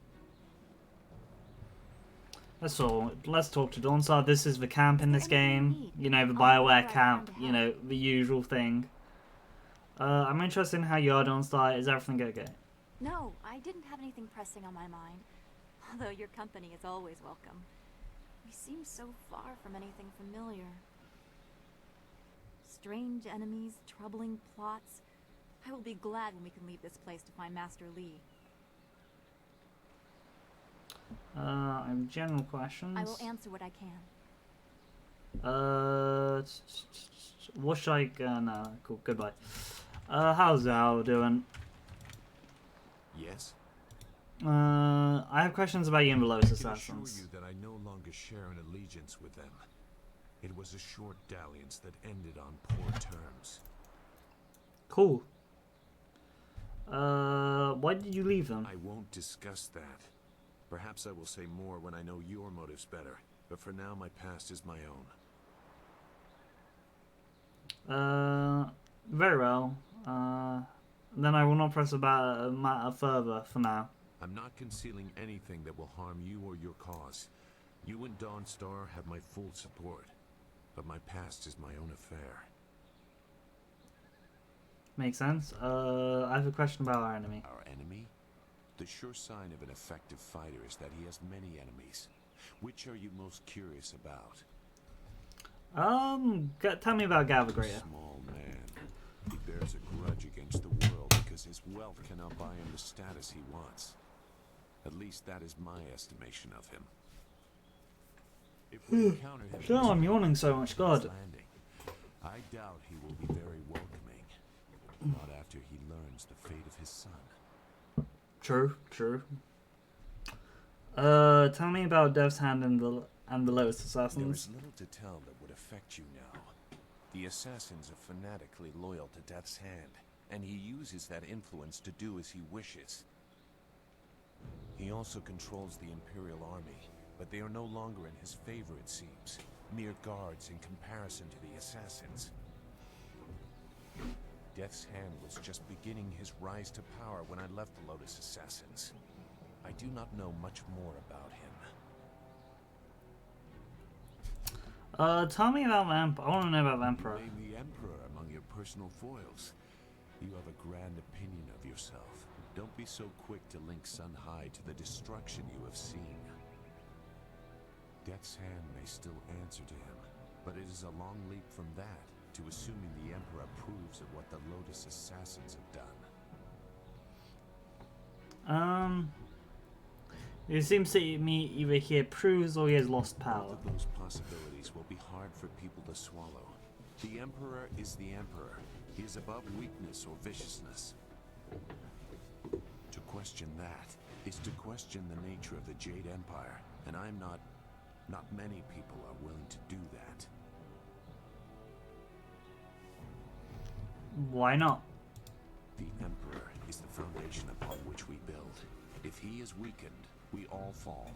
S1: Let's talk to Dawnstar. This is the camp in this game. You know, the BioWare camp. You know, the usual thing. I'm interested in how you are, Dawnstar. Is everything okay?
S2: No, I didn't have anything pressing on my mind. Although your company is always welcome. We seem so far from anything familiar. Strange enemies, troubling plots. I will be glad when we can leave this place to find Master Li.
S1: I have general questions.
S2: I will answer what I can.
S1: What should I... no, cool, goodbye. How's Zhao doing?
S3: Yes?
S1: I have questions about you and the Lotus
S3: I can assure
S1: Assassins.
S3: you that I no longer share an allegiance with them. It was a short dalliance that ended on poor terms.
S1: Cool. Why did you leave them?
S3: I won't discuss that. Perhaps I will say more when I know your motives better, but for now my past is my own.
S1: Very well. Then I will not press about a matter further for now.
S3: I'm not concealing anything that will harm you or your cause. You and Dawnstar have my full support, but my past is my own affair.
S1: Makes sense. I have a question about our enemy.
S3: Our enemy? The sure sign of an effective fighter is that he has many enemies. Which are you most curious about?
S1: Tell me about Gavagria.
S3: Small man. He bears a grudge against the world because his wealth cannot buy him the status he wants. At least that is my estimation of him. If we encounter him,
S1: No, I'm yawning so much, God.
S3: Landing, I doubt he will be very welcoming. Not after he learns the fate of his son.
S1: True. Tell me about Dev's Hand and the Lotus
S3: There
S1: Assassins.
S3: is little to tell that would affect you now. The assassins are fanatically loyal to Death's Hand, and he uses that influence to do as he wishes. He also controls the Imperial Army, but they are no longer in his favor, it seems. Mere guards in comparison to the assassins. Death's Hand was just beginning his rise to power when I left the Lotus Assassins. I do not know much more about him.
S1: Tell me about the Emperor. I want to know about the Emperor.
S3: You name the Emperor among your personal foils. You have a grand opinion of yourself. Don't be so quick to link Sun High to the destruction you have seen. Death's Hand may still answer to him, but it is a long leap from that to assuming the Emperor approves of what the Lotus Assassins have done.
S1: It seems to me either he approves or he has lost power.
S3: Both of those possibilities will be hard for people to swallow. The Emperor is the Emperor. He is above weakness or viciousness. question that is to question the nature of the Jade Empire, and not many people are willing to do that.
S1: Why not?
S3: The Emperor is the foundation upon which we build. If he is weakened, we all fall.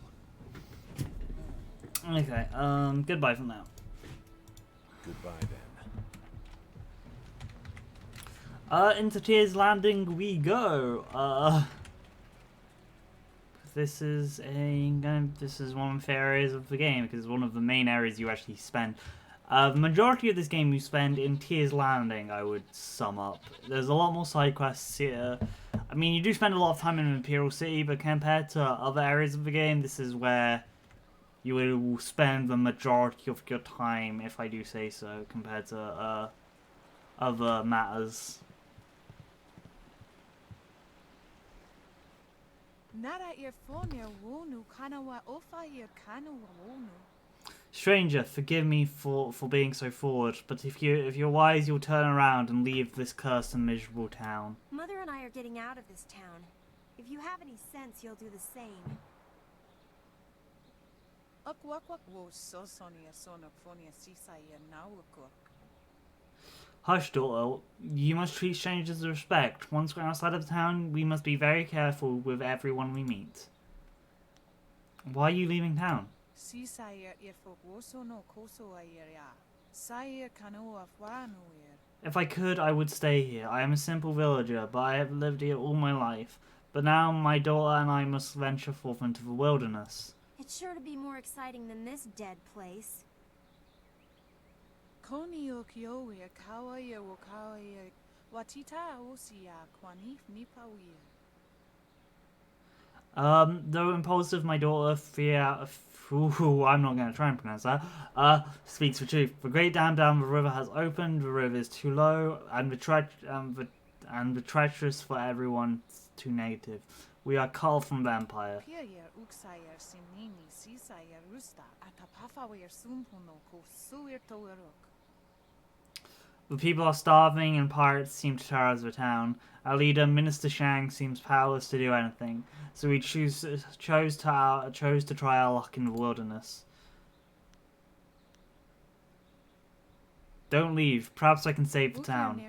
S1: Okay, goodbye for now.
S3: Goodbye then.
S1: Into Tears Landing we go. This is one of the areas of the game because it's one of the main areas you actually spend. The majority of this game you spend in Tears Landing, I would sum up. There's a lot more side quests here. I mean, you do spend a lot of time in Imperial City, but compared to other areas of the game, this is where you will spend the majority of your time, if I do say so, compared to other matters. Stranger, forgive me for being so forward, but if you're wise, you'll turn around and leave this cursed and miserable town.
S10: Mother and I are getting out of this town. If you have any sense, you'll do the same.
S1: Hush, daughter. You must treat strangers with respect. Once we're outside of the town, we must be very careful with everyone we meet. Why are you leaving town? If I could, I would stay here. I am a simple villager, but I have lived here all my life. But now my daughter and I must venture forth into the wilderness.
S10: It's sure to be more exciting than this dead place.
S1: Though impulsive, my daughter, I'm not going to try and pronounce that, speaks the truth. The great dam down the river has opened, the river is too low, and the treacherous for everyone too negative. We are cut off from the Empire. The people are starving and pirates seem to terrorize the town. Our leader, Minister Shang, seems powerless to do anything, so we chose to try our luck in the wilderness. Don't leave. Perhaps I can save the town.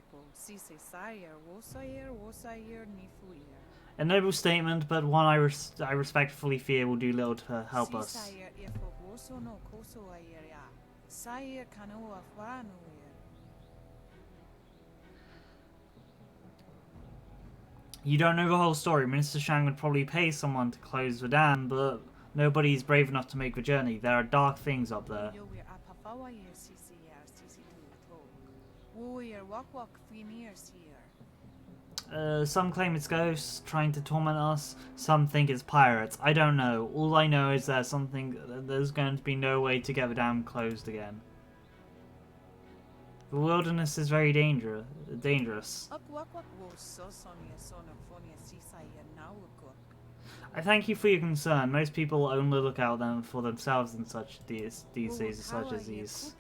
S1: A noble statement, but one I respectfully fear will do little to help us. You don't know the whole story. Minister Shang would probably pay someone to close the dam, but nobody's brave enough to make the journey. There are dark things up there. Some claim it's ghosts trying to torment us. Some think it's pirates. I don't know. All I know is there's going to be no way to get the dam closed again. The wilderness is very dangerous. I thank you for your concern. Most people only look out for themselves in these days such as these.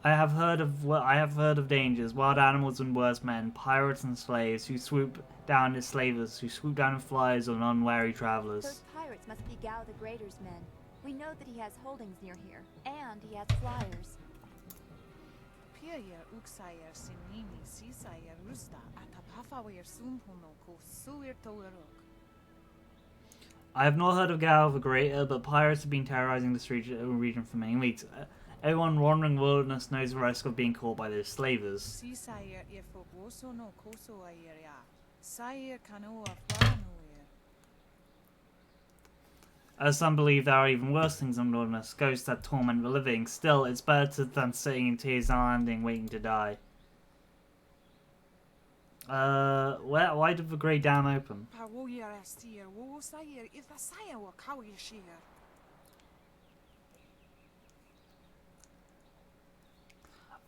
S1: I have heard of dangers, wild animals and worse men, pirates and slaves who swoop down as slavers, who swoop down and flies on unwary travelers.
S2: Those pirates must be Gao the Greater's men. We know that he has holdings near here, and he has flyers.
S1: I have not heard of Gao the Greater, but pirates have been terrorizing this region for many weeks. Everyone wandering the wilderness knows the risk of being caught by those slavers. Some believe there are even worse things in the wilderness, ghosts that torment the living. Still, it's better than sitting in Tears Landing waiting to die. Why did the Great Dam open?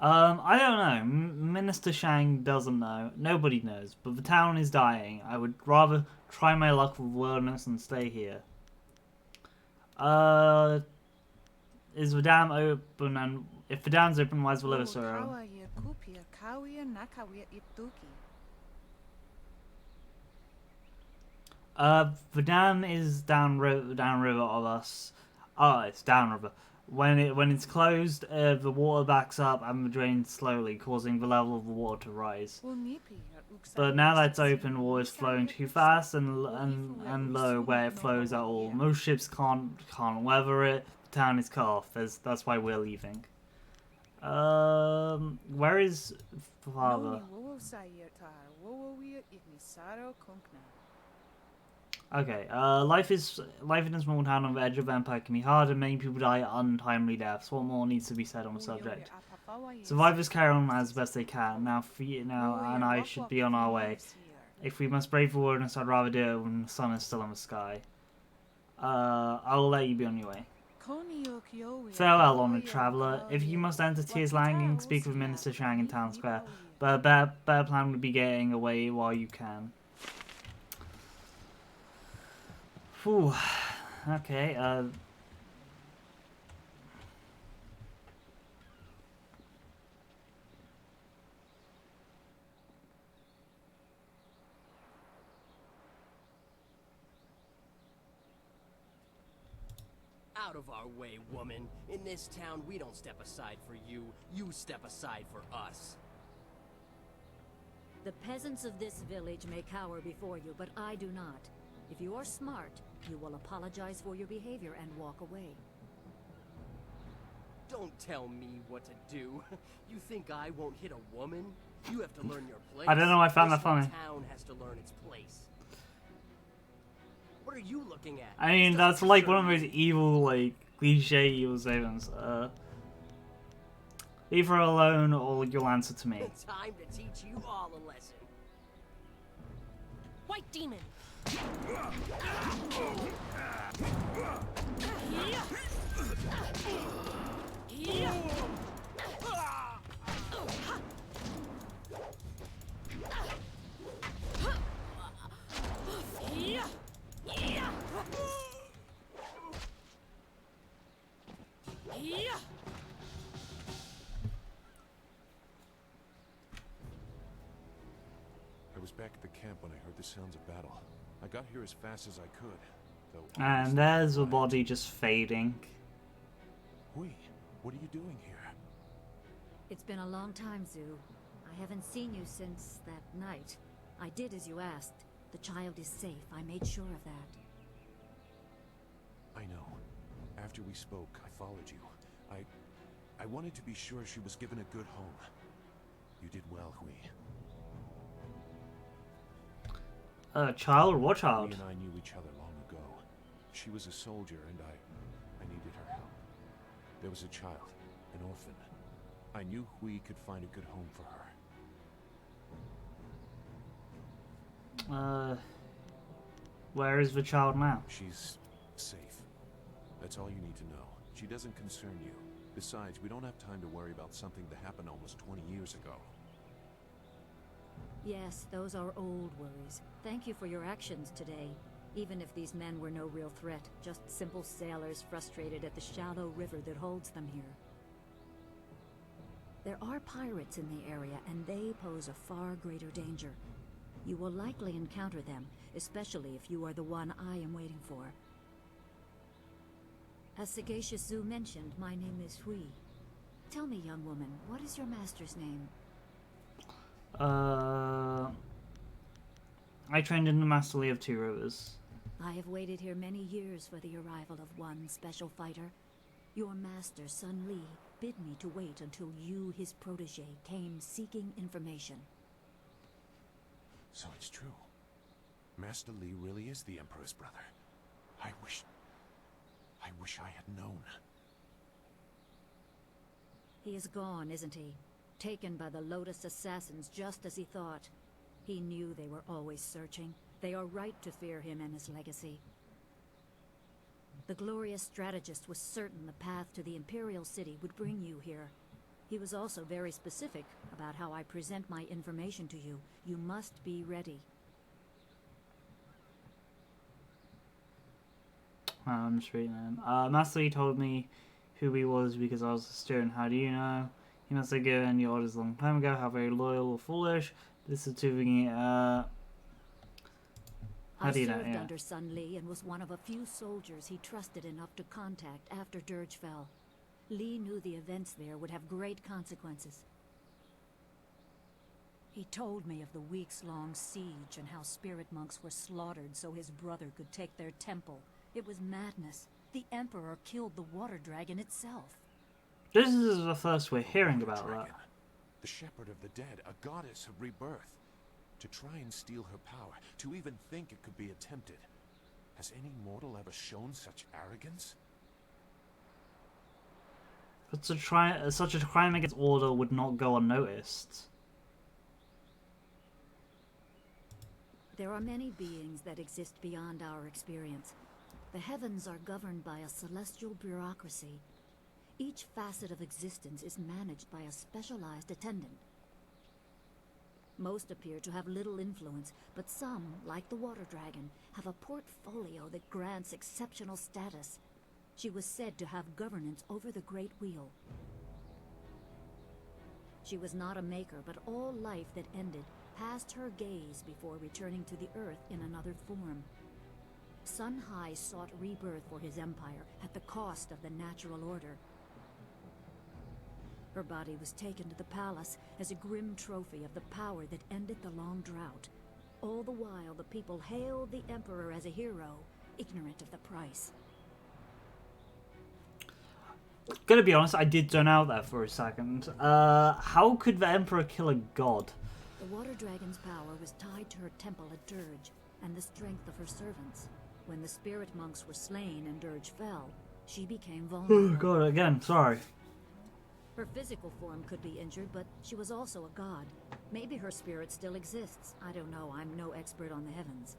S1: I don't know. Minister Shang doesn't know. Nobody knows. But the town is dying. I would rather try my luck with the wilderness and stay here. Is the dam open, and If the dam's open, why is the liver so low? The dam is downriver of us. Oh, it's downriver. When it's closed, the water backs up and drains slowly, causing the level of the water to rise. But now that it's open, water is flowing too fast and low where it flows at all. Most ships can't weather it. The town is cut off. That's why we're leaving. Where is father? Okay, life in a small town on the edge of Empire can be hard and many people die untimely deaths. What more needs to be said on the subject? Survivors carry on as best they can. Now and I should be on our way. If we must brave the wilderness, I'd rather do it when the sun is still in the sky. I'll let you be on your way. Farewell, honoured traveller. If you must enter Tears Landing, speak with Minister Chang in Town Square. But a better plan would be getting away while you can. Whew. Okay,
S11: Out of our way, woman. In this town, we don't step aside for you. You step aside for us.
S12: The peasants of this village may cower before you, but I do not. If you are smart, you will apologize for your behavior and walk away.
S11: Don't tell me what to do. You think I won't hit a woman? You have to learn your place.
S1: I don't know, I found that funny.
S11: This town has to learn its place. What are you looking at?
S1: I mean, that's like one of those evil, like, cliche evil statements. Leave her alone or you'll answer to me.
S11: Time to teach you all a lesson. White demon!
S3: I was back at the camp when I heard the sounds of battle. I got here as fast as I could, though.
S1: And there's the body just fading.
S3: Hui, what are you doing here?
S12: It's been a long time, Zhu. I haven't seen you since that night. I did as you asked. The child is safe. I made sure of that.
S3: I know. After we spoke, I followed you. I wanted to be sure she was given a good home. You did well, Hui.
S1: Child? What child?
S3: Hui and I knew each other long ago. She was a soldier and I needed her help. There was a child, an orphan. I knew Hui could find a good home for her.
S1: Where is the child now?
S3: She's safe. That's all you need to know. She doesn't concern you. Besides, we don't have time to worry about something that happened almost 20 years ago.
S12: Yes, those are old worries. Thank you for your actions today. Even if these men were no real threat, just simple sailors frustrated at the shallow river that holds them here. There are pirates in the area, and they pose a far greater danger. You will likely encounter them, especially if you are the one I am waiting for. As Sagacious Zhu mentioned, my name is Hui. Tell me, young woman, what is your master's name?
S1: I trained in the Masterly of Two Rivers.
S12: I have waited here many years for the arrival of one special fighter. Your master, Sun Li, bid me to wait until you, his protege, came seeking information.
S3: So it's true. Master Li really is the Emperor's brother. I wish I had known.
S12: He is gone, isn't he? Taken by the Lotus assassins just as he thought. He knew they were always searching. They are right to fear him and his legacy. The glorious strategist was certain the path to the Imperial City would bring you here. He was also very specific about how I present my information to you. You must be ready.
S1: I'm just reading them. Master Lee told me who he was because I was a student. How do you know? He must have given your orders a long time ago. How very loyal or foolish. This is too how
S12: I
S1: do you know?
S12: served
S1: Yeah.
S12: under Sun Li and was one of a few soldiers he trusted enough to contact after Dirge fell. Li knew the events there would have great consequences. He told me of the weeks-long siege and how spirit monks were slaughtered so his brother could take their temple. It was madness. The Emperor killed the water dragon itself.
S1: This is the first we're hearing
S3: Water
S1: about
S3: dragon,
S1: that.
S3: the shepherd of the dead, a goddess of rebirth. To try and steal her power, to even think it could be attempted. Has any mortal ever shown such arrogance?
S1: But such a crime against order would not go unnoticed.
S12: There are many beings that exist beyond our experience. The heavens are governed by a celestial bureaucracy. Each facet of existence is managed by a specialized attendant. Most appear to have little influence, but some, like the water dragon, have a portfolio that grants exceptional status. She was said to have governance over the Great Wheel. She was not a maker, but all life that ended passed her gaze before returning to the earth in another form. Sun Hai sought rebirth for his empire at the cost of the natural order. Her body was taken to the palace as a grim trophy of the power that ended the long drought. All the while, the people hailed the Emperor as a hero, ignorant of the price.
S1: Gonna be honest, I did zone out there for a second. How could the Emperor kill a god?
S12: The water dragon's power was tied to her temple at Dirge, and the strength of her servants. When the spirit monks were slain and Dirge fell, she became
S1: Oh
S12: vulnerable.
S1: god, again, sorry.
S12: Her physical form could be injured, but she was also a god. Maybe her spirit still exists. I don't know, I'm no expert on the heavens.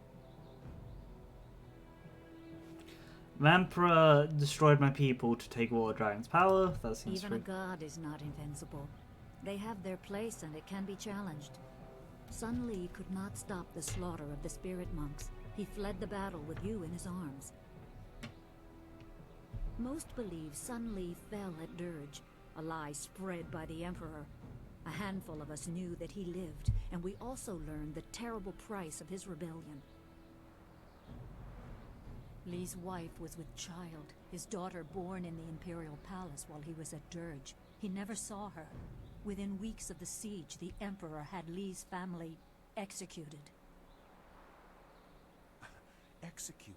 S1: The Emperor destroyed my people to take Water Dragon's power. That seems
S12: Even
S1: true.
S12: a god is not invincible. They have their place and it can be challenged. Sun Li could not stop the slaughter of the spirit monks. He fled the battle with you in his arms. Most believe Sun Li fell at Dirge, a lie spread by the Emperor. A handful of us knew that he lived, and we also learned the terrible price of his rebellion. Li's wife was with child, his daughter born in the Imperial Palace while he was at Dirge. He never saw her. Within weeks of the siege, the Emperor had Li's family executed.
S3: Executed.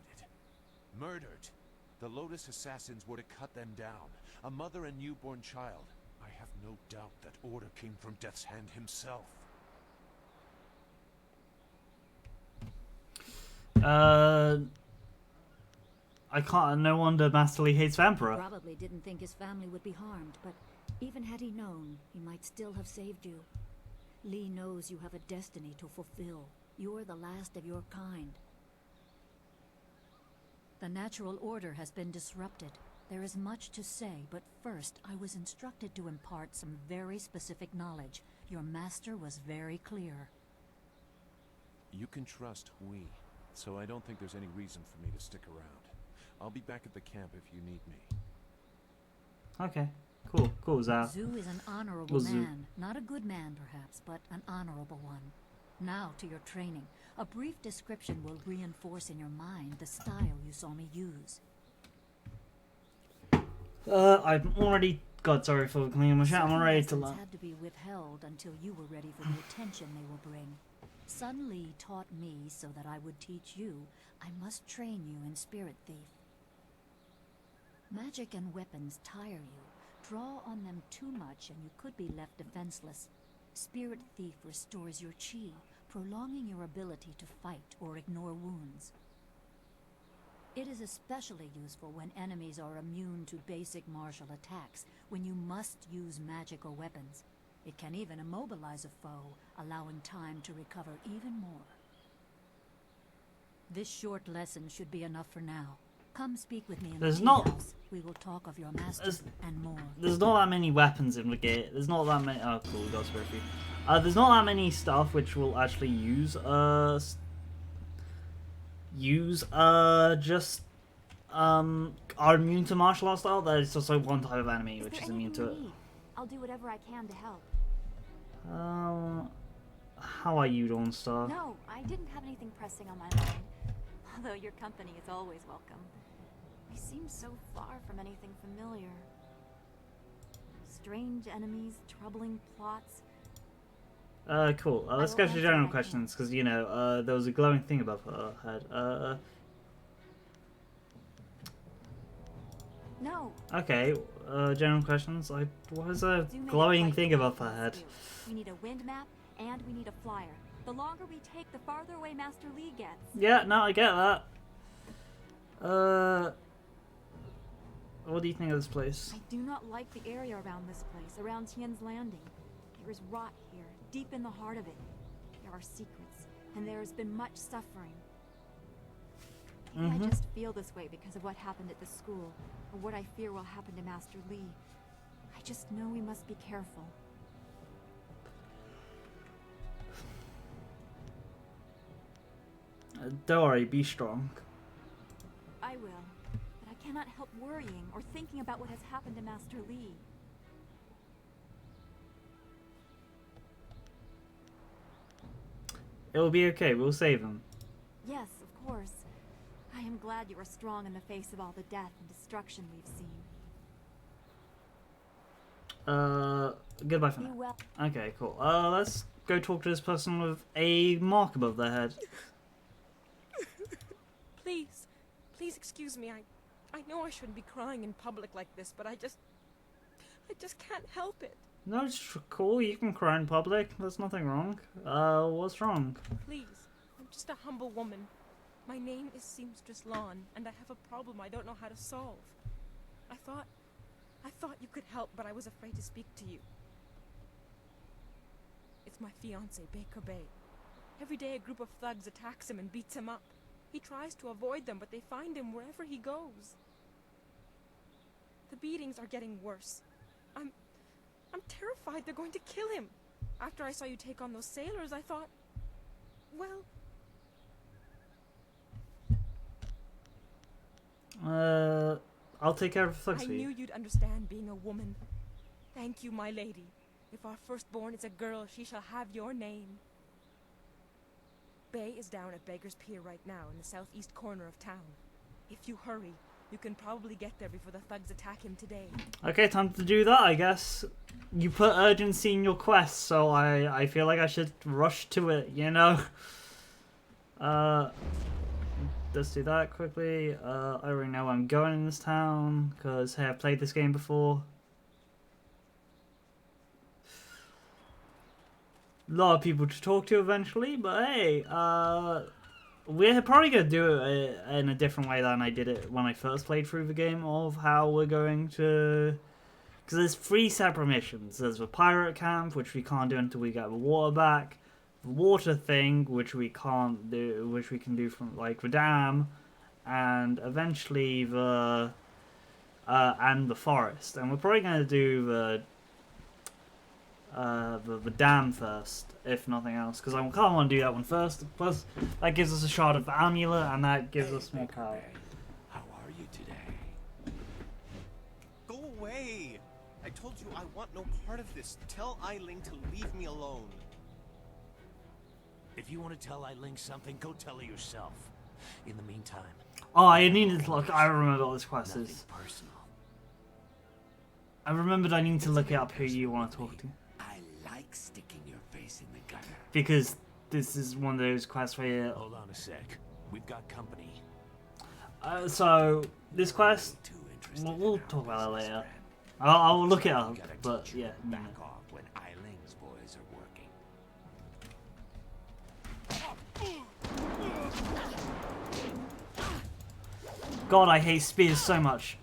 S3: Murdered. The Lotus assassins were to cut them down. A mother and newborn child. I have no doubt that order came from Death's Hand himself.
S1: I can't. No wonder Master Li hates the Emperor.
S12: Probably didn't think his family would be harmed, but even had he known, he might still have saved you. Li knows you have a destiny to fulfill. You're the last of your kind. The natural order has been disrupted. There is much to say, but first I was instructed to impart some very specific knowledge. Your master was very clear.
S3: You can trust we, so I don't think there's any reason for me to stick around. I'll be back at the camp if you need me.
S1: Okay, cool, cool, Zao.
S12: Zhu is an honorable
S1: Well, Zhu-
S12: man. Not a good man, perhaps, but an honorable one. Now to your training. A brief description will reinforce in your mind the style you saw me use.
S1: I've already got sorry for cleaning my shit. I'm
S12: Certain
S1: ready to
S12: lessons
S1: learn.
S12: had to be withheld until you were ready for the attention they will bring. Sun Li taught me so that I would teach you. I must train you in Spirit Thief. Magic and weapons tire you. Draw on them too much and you could be left defenseless. Spirit Thief restores your chi, prolonging your ability to fight or ignore wounds. It is especially useful when enemies are immune to basic martial attacks, when you must use magic or weapons. It can even immobilize a foe, allowing time to recover even more. This short lesson should be enough for now. Come speak with me in
S1: There's
S12: the
S1: not-
S12: tea house. We will talk of your master and more.
S1: There's not that many weapons in the game. There's not that many. Oh, cool, we got Spirit Thief. There's not that many stuff which will actually use are immune to martial art style. There's also one type of enemy which is immune to it.
S2: I'll do whatever I can to help.
S1: How are you, Dawn Star?
S2: No, I didn't have anything pressing on my mind. Although your company is always welcome. We seem so far from anything familiar. Strange enemies, troubling plots.
S1: Cool. Let's go to general questions, because, you know, there was a glowing thing above her head.
S2: No.
S1: Okay, general questions. What was a glowing thing above her head?
S2: We need a wind map, and we need a flyer. The longer we take, the farther away Master Li gets.
S1: Yeah, no, I get that. What do you think of this place?
S2: I do not like the area around this place, around Tian's Landing. There is rot here, deep in the heart of it. There are secrets, and there has been much suffering. Maybe I just feel this way because of what happened at the school, or what I fear will happen to Master Li. I just know we must be careful.
S1: Don't worry, be strong.
S2: I will, but I cannot help worrying or thinking about what has happened to Master Li.
S1: It'll be okay, we'll save him.
S2: Yes, of course. I am glad you are strong in the face of all the death and destruction we've seen.
S1: Goodbye for
S2: Be
S1: now.
S2: well.
S1: Okay, cool. Let's go talk to this person with a mark above their head.
S13: Please, please excuse me. I know I shouldn't be crying in public like this, but I just can't help it.
S1: No, it's cool. You can cry in public. There's nothing wrong. What's wrong?
S13: Please, I'm just a humble woman. My name is Seamstress Lawn, and I have a problem I don't know how to solve. I thought you could help, but I was afraid to speak to you. It's my fiancé, Baker Bay. Every day a group of thugs attacks him and beats him up. He tries to avoid them, but they find him wherever he goes. The beatings are getting worse. I'm terrified they're going to kill him. After I saw you take on those sailors, I thought, well...
S1: I'll take care of thugs
S13: I
S1: for you.
S13: knew you'd understand being a woman. Thank you, my lady. If our firstborn is a girl, she shall have your name. Bay is down at Beggar's Pier right now in the southeast corner of town. If you hurry, you can probably get there before the thugs attack him today.
S1: Okay, time to do that, I guess. You put urgency in your quest, so I feel like I should rush to it, you know? Let's do that quickly. I already know I'm going in this town, because, hey, I've played this game before. A lot of people to talk to eventually, but hey, we're probably going to do it in a different way than I did it when I first played through the game, of how we're going to... Because there's 3 separate missions. There's the pirate camp, which we can't do until we get the water back. The water thing, which we can't do, which we can do from, like, the dam. And eventually the forest. And we're probably going to do the dam first, if nothing else, because I kind of want to do that one first. Plus, that gives us a shot of the amulet, and that gives us more power.
S14: How are you today? Go away! I told you I want no part of this. Tell Eiling to leave me alone.
S11: If you want to tell Eiling something, go tell her yourself. In the meantime...
S1: Oh, I needed to look. I remember what this quest is.
S11: Personal.
S1: I remembered I need to look up who you want to talk to.
S11: I like sticking your face in the gutter.
S1: Because this is one of those quests where you...
S11: Hold on a sec. We've got company.
S1: So, this quest... We'll talk about that later. I'll look it up, but yeah.
S11: Back off when Eiling's boys are working.
S1: God, I hate spears so much.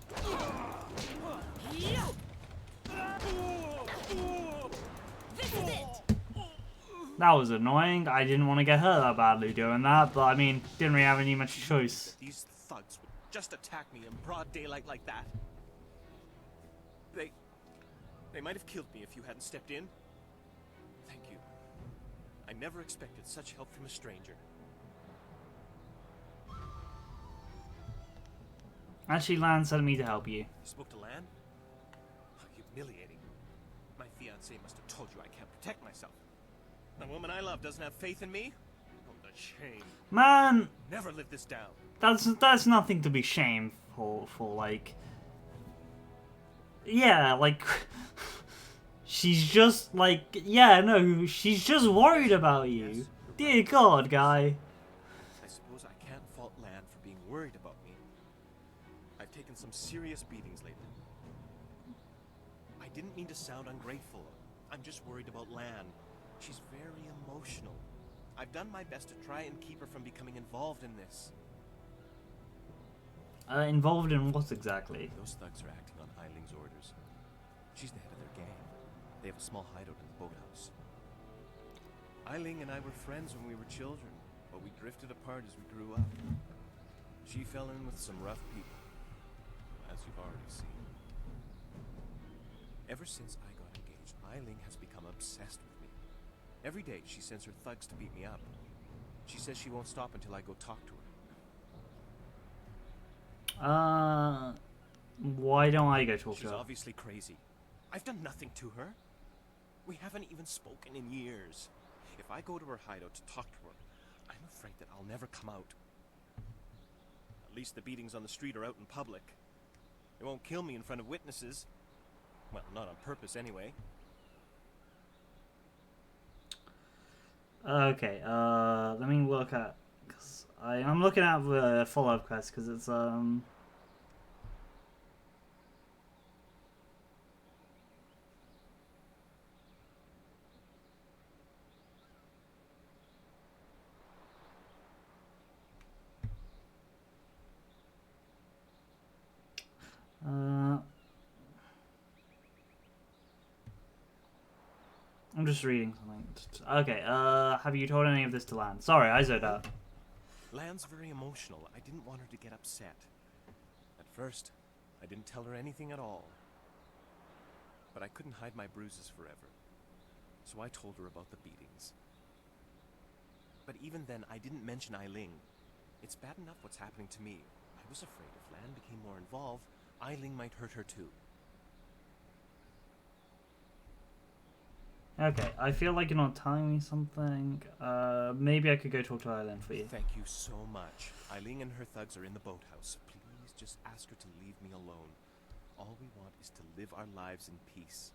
S1: That was annoying. I didn't want to get hurt that badly doing that, but I mean, didn't really have any much choice.
S14: These thugs would just attack me in broad daylight like that. They might have killed me if you hadn't stepped in. Thank you. I never expected such help from a stranger.
S1: Actually, Lan sent me to help you.
S14: You spoke to Lan? How humiliating. My fiancé must have told you I can't protect myself. The woman I love doesn't have faith in me? Oh, the shame.
S1: Man!
S14: Never live this down.
S1: That's nothing to be shameful for, like... Yeah, like... she's just, like... Yeah, no, she's just worried about you.
S14: Yes,
S1: Dear God, guy.
S14: I suppose I can't fault Lan for being worried about me. I've taken some serious beatings lately. I didn't mean to sound ungrateful. I'm just worried about Lan. She's very emotional. I've done my best to try and keep her from becoming involved in this.
S1: Involved in what exactly?
S14: Those thugs are acting on Eiling's orders. She's the head of their gang. They have a small hideout in the boathouse. Eiling and I were friends when we were children, but we drifted apart as we grew up. She fell in with some rough people, as you've already seen. Ever since I got engaged, Eiling has become obsessed with me. Every day she sends her thugs to beat me up. She says she won't stop until I go talk to her.
S1: Why don't I go talk to
S14: She's
S1: her?
S14: obviously crazy. I've done nothing to her. We haven't even spoken in years. If I go to her hideout to talk to her, I'm afraid that I'll never come out. At least the beatings on the street are out in public. They won't kill me in front of witnesses. Well, not on purpose anyway.
S1: Okay, let me look at... Cause I'm looking at the follow-up quest, because it's, I'm just reading something. Okay, have you told any of this to Lan? Sorry, I zoned out.
S14: Lan's very emotional. I didn't want her to get upset. At first, I didn't tell her anything at all. But I couldn't hide my bruises forever. So I told her about the beatings. But even then, I didn't mention Eiling. It's bad enough what's happening to me. I was afraid if Lan became more involved, Eiling might hurt her too.
S1: Okay, I feel like you're not telling me something. Maybe I could go talk to Eileen for you.
S14: Thank you so much. Eiling and her thugs are in the boathouse. Please just ask her to leave me alone. All we want is to live our lives in peace.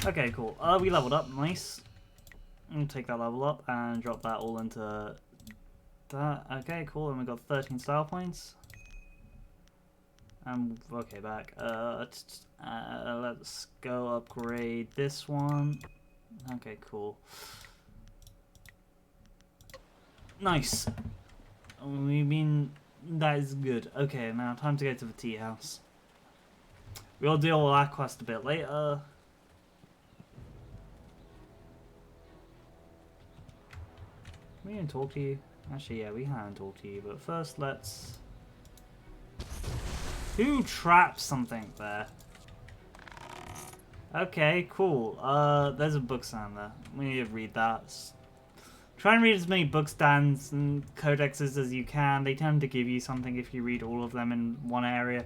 S1: Okay, cool. We leveled up. Nice. I'll take that level up and drop that all into that. Okay, cool. And we got 13 style points. Okay, back. Let's go upgrade this one. Okay, cool. Nice. That is good. Okay, now time to go to the tea house. We'll deal with that quest a bit later. We didn't talk to you. Actually, yeah, we haven't talked to you. But first, let's... Who trapped something there? Okay, cool. There's a book stand there. We need to read that. Try and read as many book stands and codexes as you can. They tend to give you something if you read all of them in one area.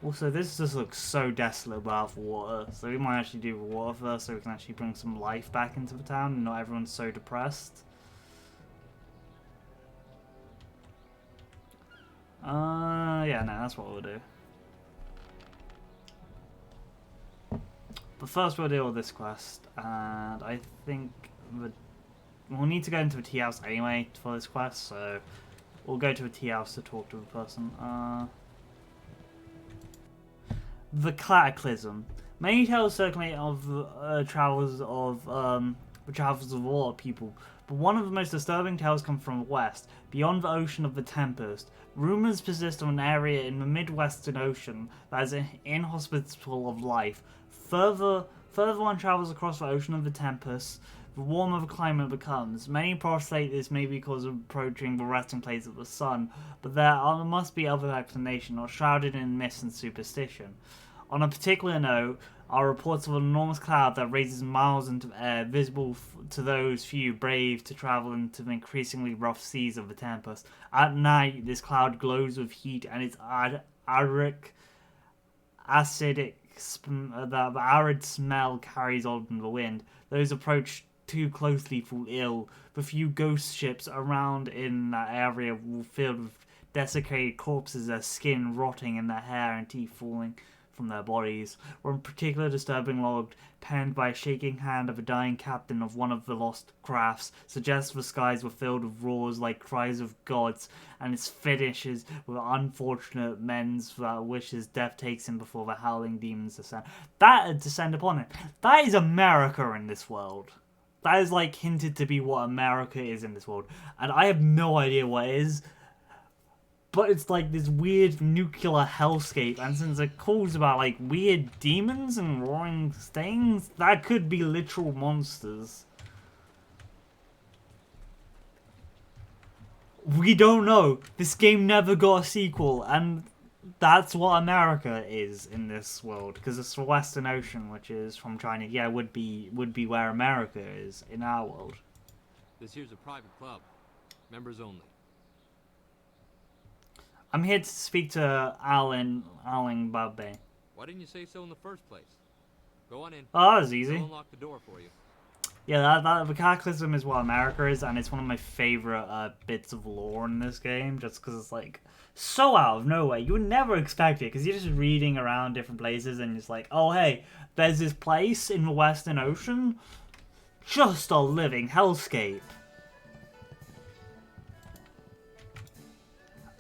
S1: Also, this just looks so desolate without water. So we might actually do water first so we can actually bring some life back into the town and not everyone's so depressed. Yeah, no, that's what we'll do. But first we'll deal with this quest, and I think we'll need to go into a tea house anyway for this quest, so we'll go to a tea house to talk to the person. The Cataclysm. Many tales circulate of the travels of water people, but one of the most disturbing tales come from the west, beyond the ocean of the Tempest. Rumors persist of an area in the Midwestern Ocean that is inhospitable of life. Further one travels across the ocean of the Tempest, the warmer the climate becomes. Many postulate this may be because of approaching the resting place of the sun, but there must be other explanations, or shrouded in myth and superstition. On a particular note, are reports of an enormous cloud that raises miles into the air, visible to those few brave to travel into the increasingly rough seas of the Tempest. At night, this cloud glows with heat, and its the arid smell carries on the wind. Those approach too closely fall ill. The few ghost ships around in that area were filled with desiccated corpses, their skin rotting and their hair and teeth falling from their bodies. One particular disturbing log, penned by a shaking hand of a dying captain of one of the lost crafts, suggests the skies were filled with roars like cries of gods, and its finishes with unfortunate men's wishes death takes him before the howling demons descend upon him. That is America in this world. That is like hinted to be what America is in this world, and I have no idea what it is. But it's like this weird nuclear hellscape, and since it calls about like weird demons and roaring things, that could be literal monsters. We don't know. This game never got a sequel, and that's what America is in this world, because it's the Western Ocean, which is from China. Yeah, would be where America is in our world.
S15: This here's a private club, members only.
S1: I'm here to speak to Alan Babbe.
S15: Why didn't you say so in the first place? Go on in.
S1: Oh, that was easy.
S15: I'll unlock the door for you.
S1: Yeah, the Cataclysm is what America is, and it's one of my favorite bits of lore in this game, just because it's like so out of nowhere. You would never expect it, because you're just reading around different places, and it's like, oh hey, there's this place in the Western Ocean, just a living hellscape.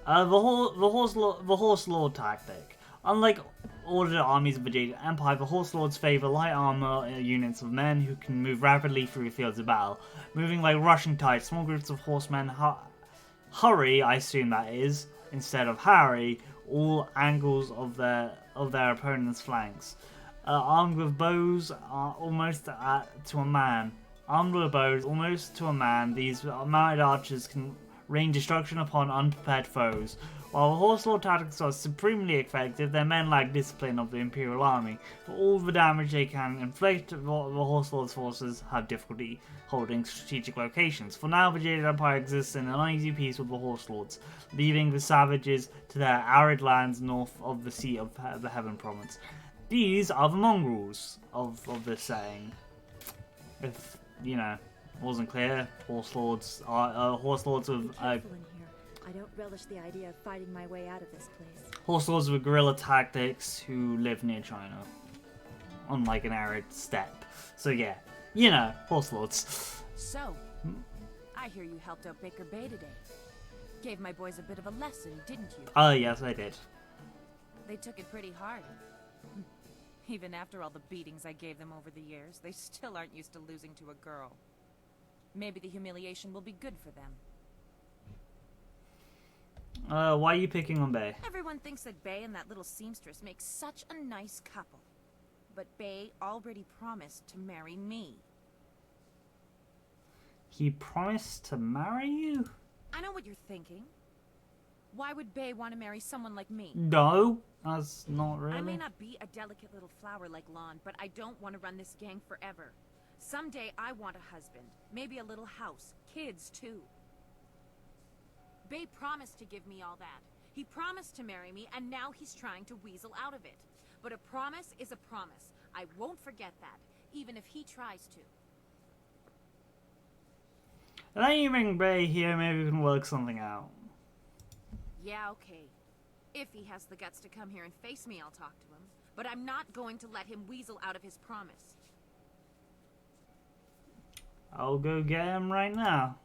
S1: The horse lord tactic. Unlike ordered armies of the Jade Empire, the horse lords favor light armor units of men who can move rapidly through fields of battle, moving like rushing tides. Small groups of horsemen hurry, I assume that is, instead of harry, all angles of their opponent's flanks. Armed with bows, almost to a man. Armed with bows, almost to a man, these mounted archers can rain destruction upon unprepared foes. While the Horse Lord tactics are supremely effective, their men lack discipline of the Imperial Army. For all the damage they can inflict, the Horse Lord's forces have difficulty holding strategic locations. For now, the Jade Empire exists in an uneasy peace with the Horse Lords, leaving the savages to their arid lands north of the Sea of the Heaven Province. These are the mongrels of this setting. If, you know, wasn't clear, horse lords with
S16: I don't relish the idea of fighting my way out of this place.
S1: horse lords with guerrilla tactics who live near China, unlike an arid steppe. So yeah, you know, horse lords.
S17: So, I hear you helped out Baker Bay today. Gave my boys a bit of a lesson, didn't you?
S1: Oh yes, I did.
S17: They took it pretty hard. Even after all the beatings I gave them over the years, they still aren't used to losing to a girl. Maybe the humiliation will be good for them.
S1: Why are you picking on Bay?
S17: Everyone thinks that Bay and that little seamstress make such a nice couple. But Bay already promised to marry me.
S1: He promised to marry you?
S17: I know what you're thinking. Why would Bay want to marry someone like me?
S1: No, that's not really.
S17: I may not be a delicate little flower like Lon, but I don't want to run this gang forever. Someday I want a husband, maybe a little house, kids too. Bay promised to give me all that. He promised to marry me, and now he's trying to weasel out of it. But a promise is a promise. I won't forget that, even if he tries to.
S1: Then you bring Bay here, maybe we can work something out.
S17: Yeah, okay. If he has the guts to come here and face me, I'll talk to him. But I'm not going to let him weasel out of his promise.
S1: I'll go get him right now.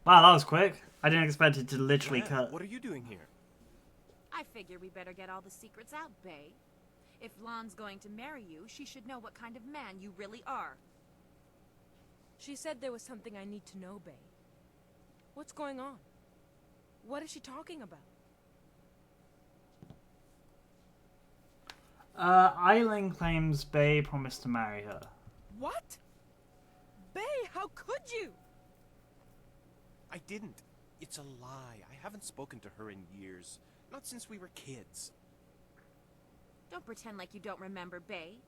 S1: Wow, that was quick. I didn't expect it to literally cut.
S14: What are you doing here?
S17: I figure we better get all the secrets out, Bay. If Lon's going to marry you, she should know what kind of man you really are.
S13: She said there was something I need to know, Bay. What's going on? What is she talking about?
S1: Eileen claims Bay promised to marry her.
S13: What? Bay, how could you?
S14: I didn't. It's a lie. I haven't spoken to her in years. Not since we were kids.
S17: Don't pretend like you don't remember, Bay.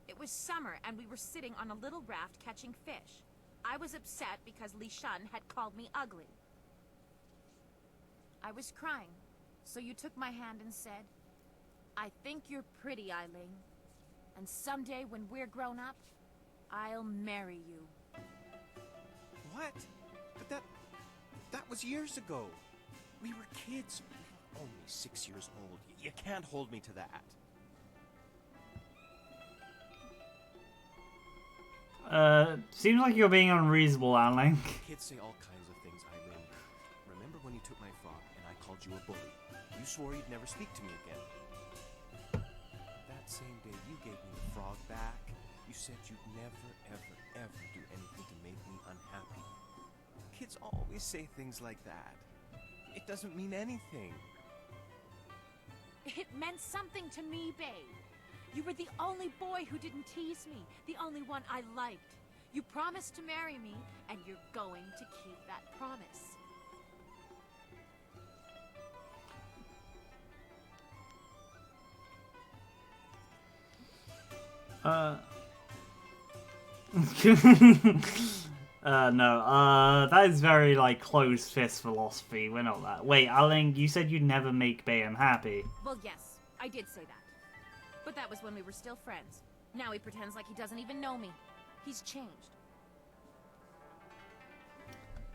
S17: It was summer, and we were sitting on a little raft catching fish. I was upset because Li Shun had called me ugly. I was crying, so you took my hand and said, "I think you're pretty, Ailing. And someday when we're grown up, I'll marry you."
S14: What? But that was years ago. We were kids. Only 6 years old. You can't hold me to that.
S1: Seems like you're being unreasonable, Alan.
S14: Kids say all kinds of things, Eileen. Remember when you took my frog and I called you a bully? You swore you'd never speak to me again. That same day you gave me the frog back. You said you'd never, ever, ever do anything to make me unhappy. Kids always say things like that. It doesn't mean anything.
S17: It meant something to me, Babe. You were the only boy who didn't tease me, the only one I liked. You promised to marry me, and you're going to keep that promise.
S1: No, that is very, like, closed fist philosophy. We're not that. Wait, Aling, you said you'd never make Bay unhappy.
S17: Well, yes, I did say that. But that was when we were still friends. Now he pretends like he doesn't even know me. He's changed.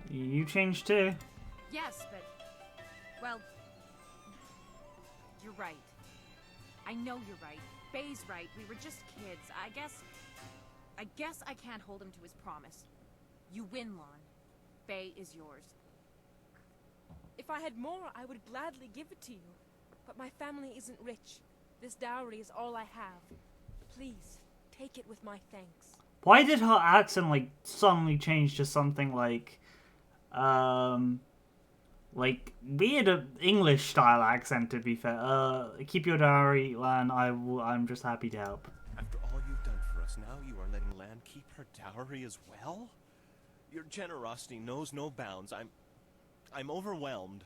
S1: You changed too.
S17: Yes, but... well... you're right. I know you're right. Bay's right. We were just kids. I guess I can't hold him to his promise. You win, Lon. Bay is yours.
S13: If I had more, I would gladly give it to you. But my family isn't rich. This dowry is all I have. Please, take it with my thanks.
S1: Why did her accent, like, suddenly change to something like weird English style accent, to be fair? Keep your dowry, Lan. I'm just happy to help.
S14: After all you've done for us, now you are letting Lan keep her dowry as well? Your generosity knows no bounds. I'm overwhelmed.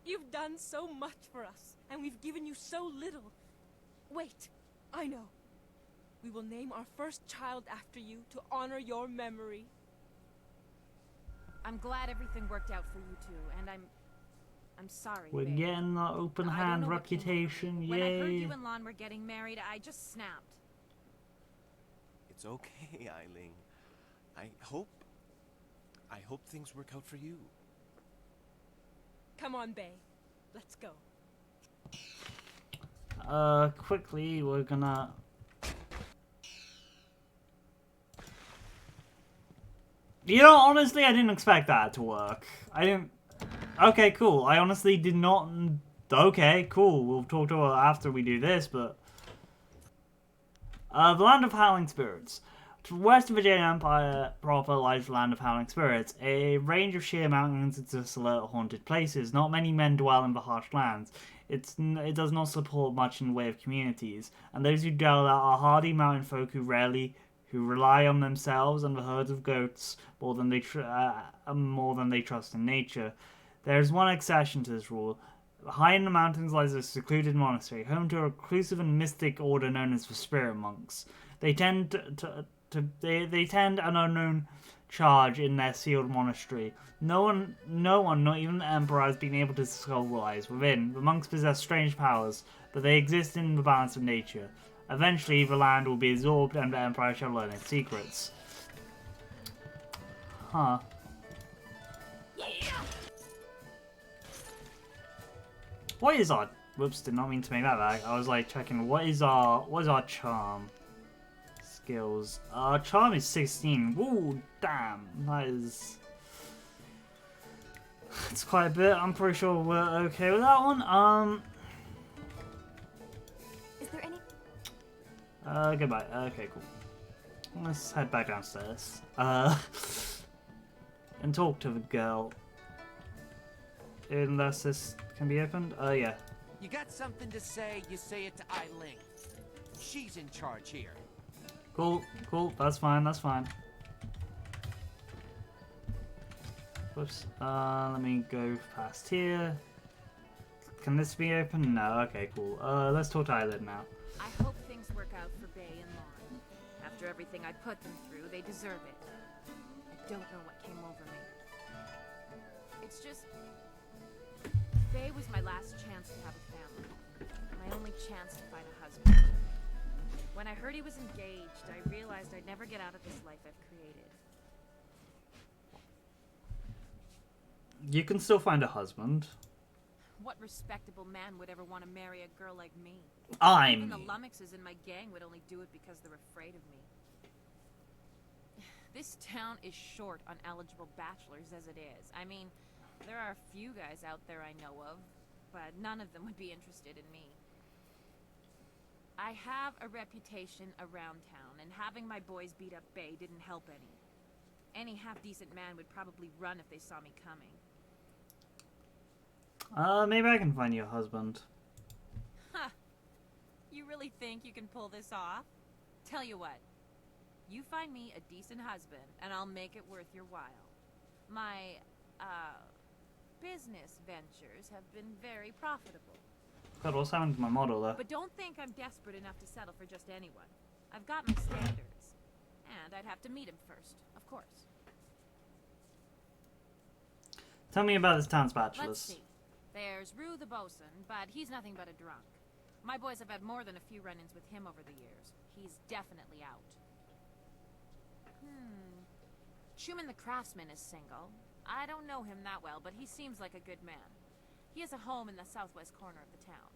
S13: You've done so much for us, and we've given you so little. Wait, I know. We will name our first child after you to honor your memory.
S17: I'm glad everything worked out for you two, and I'm sorry,
S1: We're
S17: Babe.
S1: getting that open
S17: I don't
S1: hand
S17: know what came over me.
S1: reputation,
S17: When I heard
S1: yay.
S17: you and Lon were getting married, I just snapped.
S14: It's okay, Eileen. I hope things work out for you.
S13: Come on, Bay. Let's go.
S1: Quickly, we're gonna... You know, honestly, I didn't expect that to work. I didn't... Okay, cool. I honestly did not... Okay, cool. We'll talk to her after we do this, but... the Land of Howling Spirits. To the west of the Jade Empire proper lies the Land of Howling Spirits, a range of sheer mountains and desolate, haunted places. Not many men dwell in the harsh lands. It does not support much in the way of communities, and those who dwell there are hardy mountain folk who rely on themselves and the herds of goats more than they trust in nature. There is one exception to this rule. High in the mountains lies a secluded monastery, home to a reclusive and mystic order known as the Spirit Monks. They tend they tend an unknown charge in their sealed monastery. No one, not even the Emperor, has been able to discover what lies within. The monks possess strange powers, but they exist in the balance of nature. Eventually, the land will be absorbed and the Empire shall learn its secrets. Huh. What is our... Whoops, did not mean to make that back. I was like checking, what is our charm? Skills. Our charm is 16. Woo, damn. That is... It's quite a bit. I'm pretty sure we're okay with that one.
S2: Is there any...
S1: Goodbye. Okay, cool. Let's head back downstairs. And talk to the girl. Unless this can be opened. Yeah.
S11: You got something to say, you say it to Eileen. She's in charge here.
S1: Cool, cool. That's fine, that's fine. Whoops. Let me go past here. Can this be open? No. Okay, cool. Let's talk to Eyelid now.
S17: I hope things work out for Bay and Lauren. After everything I put them through, they deserve it. I don't know what came over me. It's just... Bay was my last chance to have a family. My only chance to find a husband. When I heard he was engaged, I realized I'd never get out of this life I've created.
S1: You can still find a husband.
S17: What respectable man would ever want to marry a girl like me?
S1: I'm...
S17: Even the lummoxes in my gang would only do it because they're afraid of me. This town is short on eligible bachelors as it is. I mean, there are a few guys out there I know of, but none of them would be interested in me. I have a reputation around town, and having my boys beat up Bay didn't help any. Any half-decent man would probably run if they saw me coming.
S1: Maybe I can find you a husband.
S17: Huh. You really think you can pull this off? Tell you what. You find me a decent husband, and I'll make it worth your while. My, business ventures have been very profitable.
S1: God, what's happened to my model there?
S17: But don't think I'm desperate enough to settle for just anyone. I've got my standards. And I'd have to meet him first, of course.
S1: Tell me about this town's bachelors.
S17: Let's see. There's Rue the bosun, but he's nothing but a drunk. My boys have had more than a few run-ins with him over the years. He's definitely out. Schumann the craftsman is single. I don't know him that well, but he seems like a good man. He has a home in the southwest corner of the town.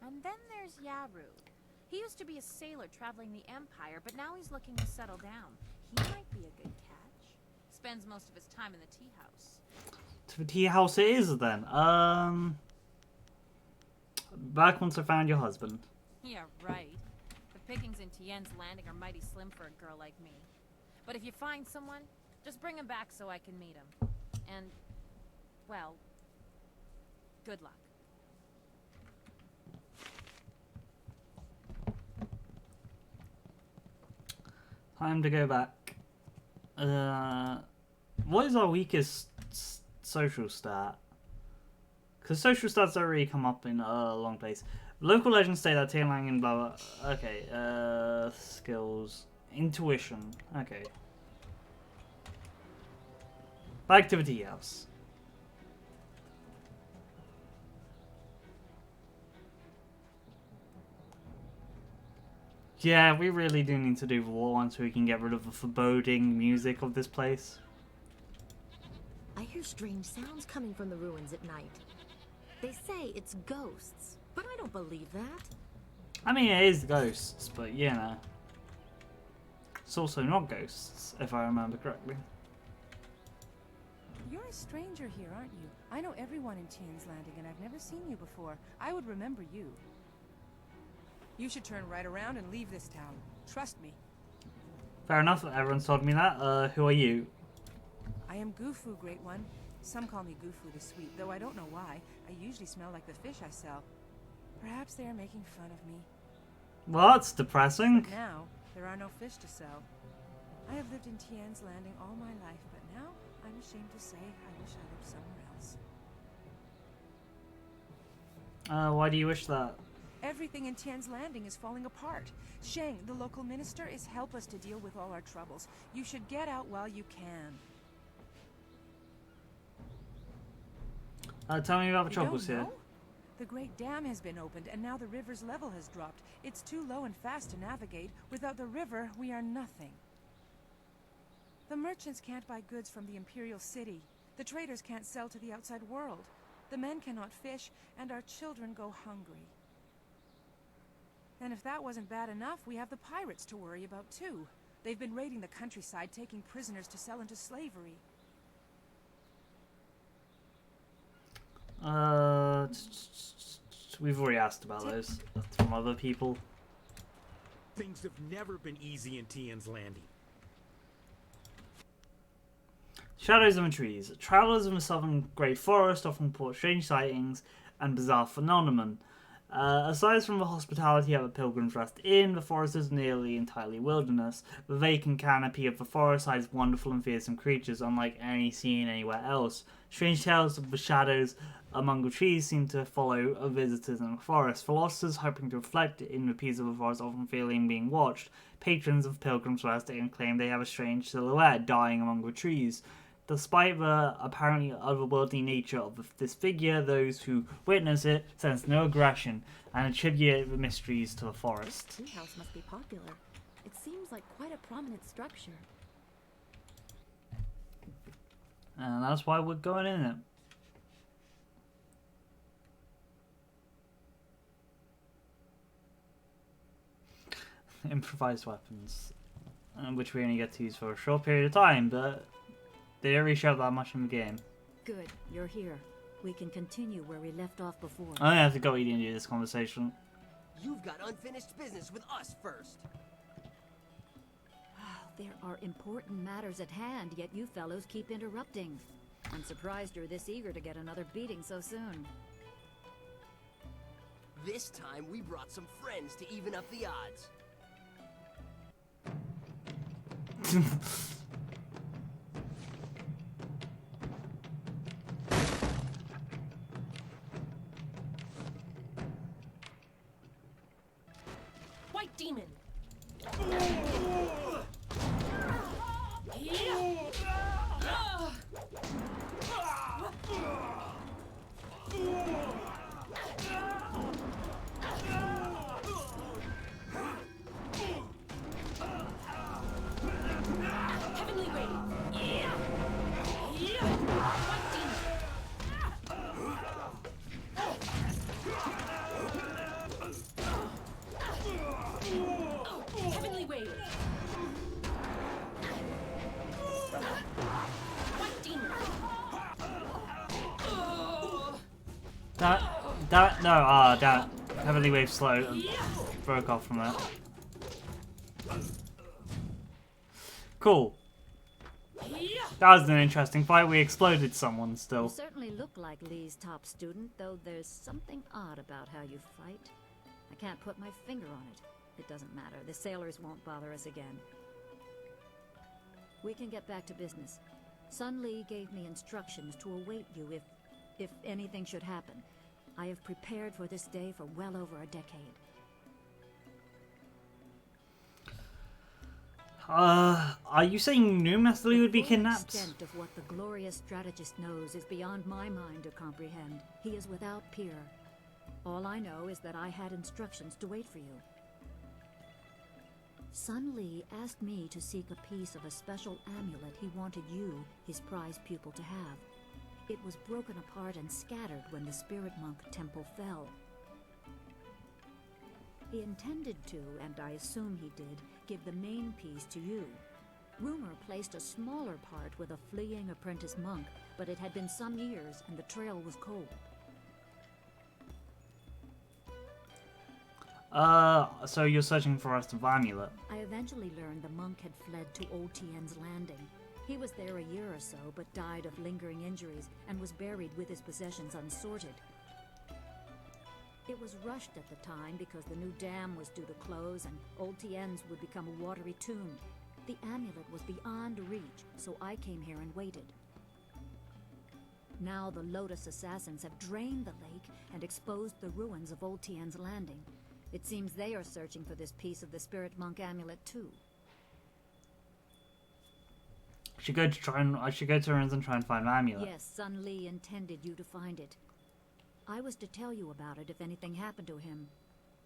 S17: And then there's Yaru. He used to be a sailor traveling the Empire, but now he's looking to settle down. He might be a good catch. Spends most of his time in the tea house.
S1: To the tea house it is, then. Back once I found your husband.
S17: Yeah, right. The pickings in Tien's Landing are mighty slim for a girl like me. But if you find someone, just bring him back so I can meet him. And, well, good luck.
S1: Time to go back. What is our weakest social stat? Because social stats don't really come up in a long place. Local legends say that Tian Lang and blah blah. Okay, skills. Intuition. Okay. Back to the tea house. Yeah, we really do need to do the war one so we can get rid of the foreboding music of this place.
S18: I hear strange sounds coming from the ruins at night. They say it's ghosts, but I don't believe that.
S1: I mean, it is ghosts, but you know. It's also not ghosts, if I remember correctly.
S19: You're a stranger here, aren't you? I know everyone in Tien's Landing, and I've never seen you before. I would remember you. You should turn right around and leave this town. Trust me.
S1: Fair enough, everyone's told me that. Who are you?
S19: I am Gufu, Great One. Some call me Gufu the Sweet, though I don't know why. I usually smell like the fish I sell. Perhaps they are making fun of me.
S1: Well, that's depressing.
S19: But now, there are no fish to sell. I have lived in Tien's Landing all my life, but now I'm ashamed to say I wish I lived somewhere else.
S1: Why do you wish that?
S19: Everything in Tien's Landing is falling apart. Sheng, the local minister, is helpless to deal with all our troubles. You should get out while you can.
S1: Tell me about the
S19: You
S1: troubles
S19: don't
S1: here.
S19: know? The Great Dam has been opened, and now the river's level has dropped. It's too low and fast to navigate. Without the river, we are nothing. The merchants can't buy goods from the Imperial City. The traders can't sell to the outside world. The men cannot fish, and our children go hungry. And if that wasn't bad enough, we have the pirates to worry about too. They've been raiding the countryside, taking prisoners to sell into slavery.
S1: We've already asked about those from other people.
S8: Things have never been easy in Tien's Landing.
S1: Shadows in the trees. Travelers in the southern Great Forest often report strange sightings and bizarre phenomenon. Aside from the hospitality of the Pilgrim's Rest Inn, the forest is nearly entirely wilderness. The vacant canopy of the forest hides wonderful and fearsome creatures unlike any seen anywhere else. Strange tales of the shadows among the trees seem to follow visitors in the forest. Philosophers hoping to reflect in the peace of the forest often feeling being watched. Patrons of Pilgrim's Rest Inn claim they have a strange silhouette dying among the trees. Despite the apparently otherworldly nature of this figure, those who witness it sense no aggression and attribute the mysteries to the forest.
S16: This tea house must be popular. It seems like quite a prominent structure.
S1: And that's why we're going in it. Improvised weapons, which we only get to use for a short period of time, but they don't really show that much in the game.
S12: Good, you're here. We can continue where we left off before.
S1: I have to go eat into this conversation.
S11: You've got unfinished business with us first.
S12: There are important matters at hand, yet you fellows keep interrupting. I'm surprised you're this eager to get another beating so soon.
S11: This time we brought some friends to even up the odds.
S6: White demon! Heavenly Wave! White demon! Heavenly Wave! White demon!
S1: That Heavenly Wave slow and broke off from that. Cool. That was an interesting fight. We exploded someone
S12: You
S1: still.
S12: certainly look like Lee's top student, though there's something odd about how you fight. I can't put my finger on it. It doesn't matter. The sailors won't bother us again. We can get back to business. Sun Lee gave me instructions to await you if anything should happen. I have prepared for this day for well over a decade.
S1: Are you saying knew Master Lee would be
S12: The
S1: kidnapped?
S12: extent of what the glorious strategist knows is beyond my mind to comprehend. He is without peer. All I know is that I had instructions to wait for you. Sun Lee asked me to seek a piece of a special amulet he wanted you, his prized pupil, to have. It was broken apart and scattered when the Spirit Monk Temple fell. He intended to, and I assume he did, give the main piece to you. Rumor placed a smaller part with a fleeing apprentice monk, but it had been some years and the trail was cold.
S1: So you're searching for us to amulet.
S12: I eventually learned the monk had fled to Old Tien's Landing. He was there a year or so, but died of lingering injuries and was buried with his possessions unsorted. It was rushed at the time because the new dam was due to close and Old Tien's would become a watery tomb. The amulet was beyond reach, so I came here and waited. Now the Lotus assassins have drained the lake and exposed the ruins of Old Tien's Landing. It seems they are searching for this piece of the Spirit Monk amulet too.
S1: I should go to ruins and try and find the amulet.
S12: Yes, Sun Lee intended you to find it. I was to tell you about it if anything happened to him.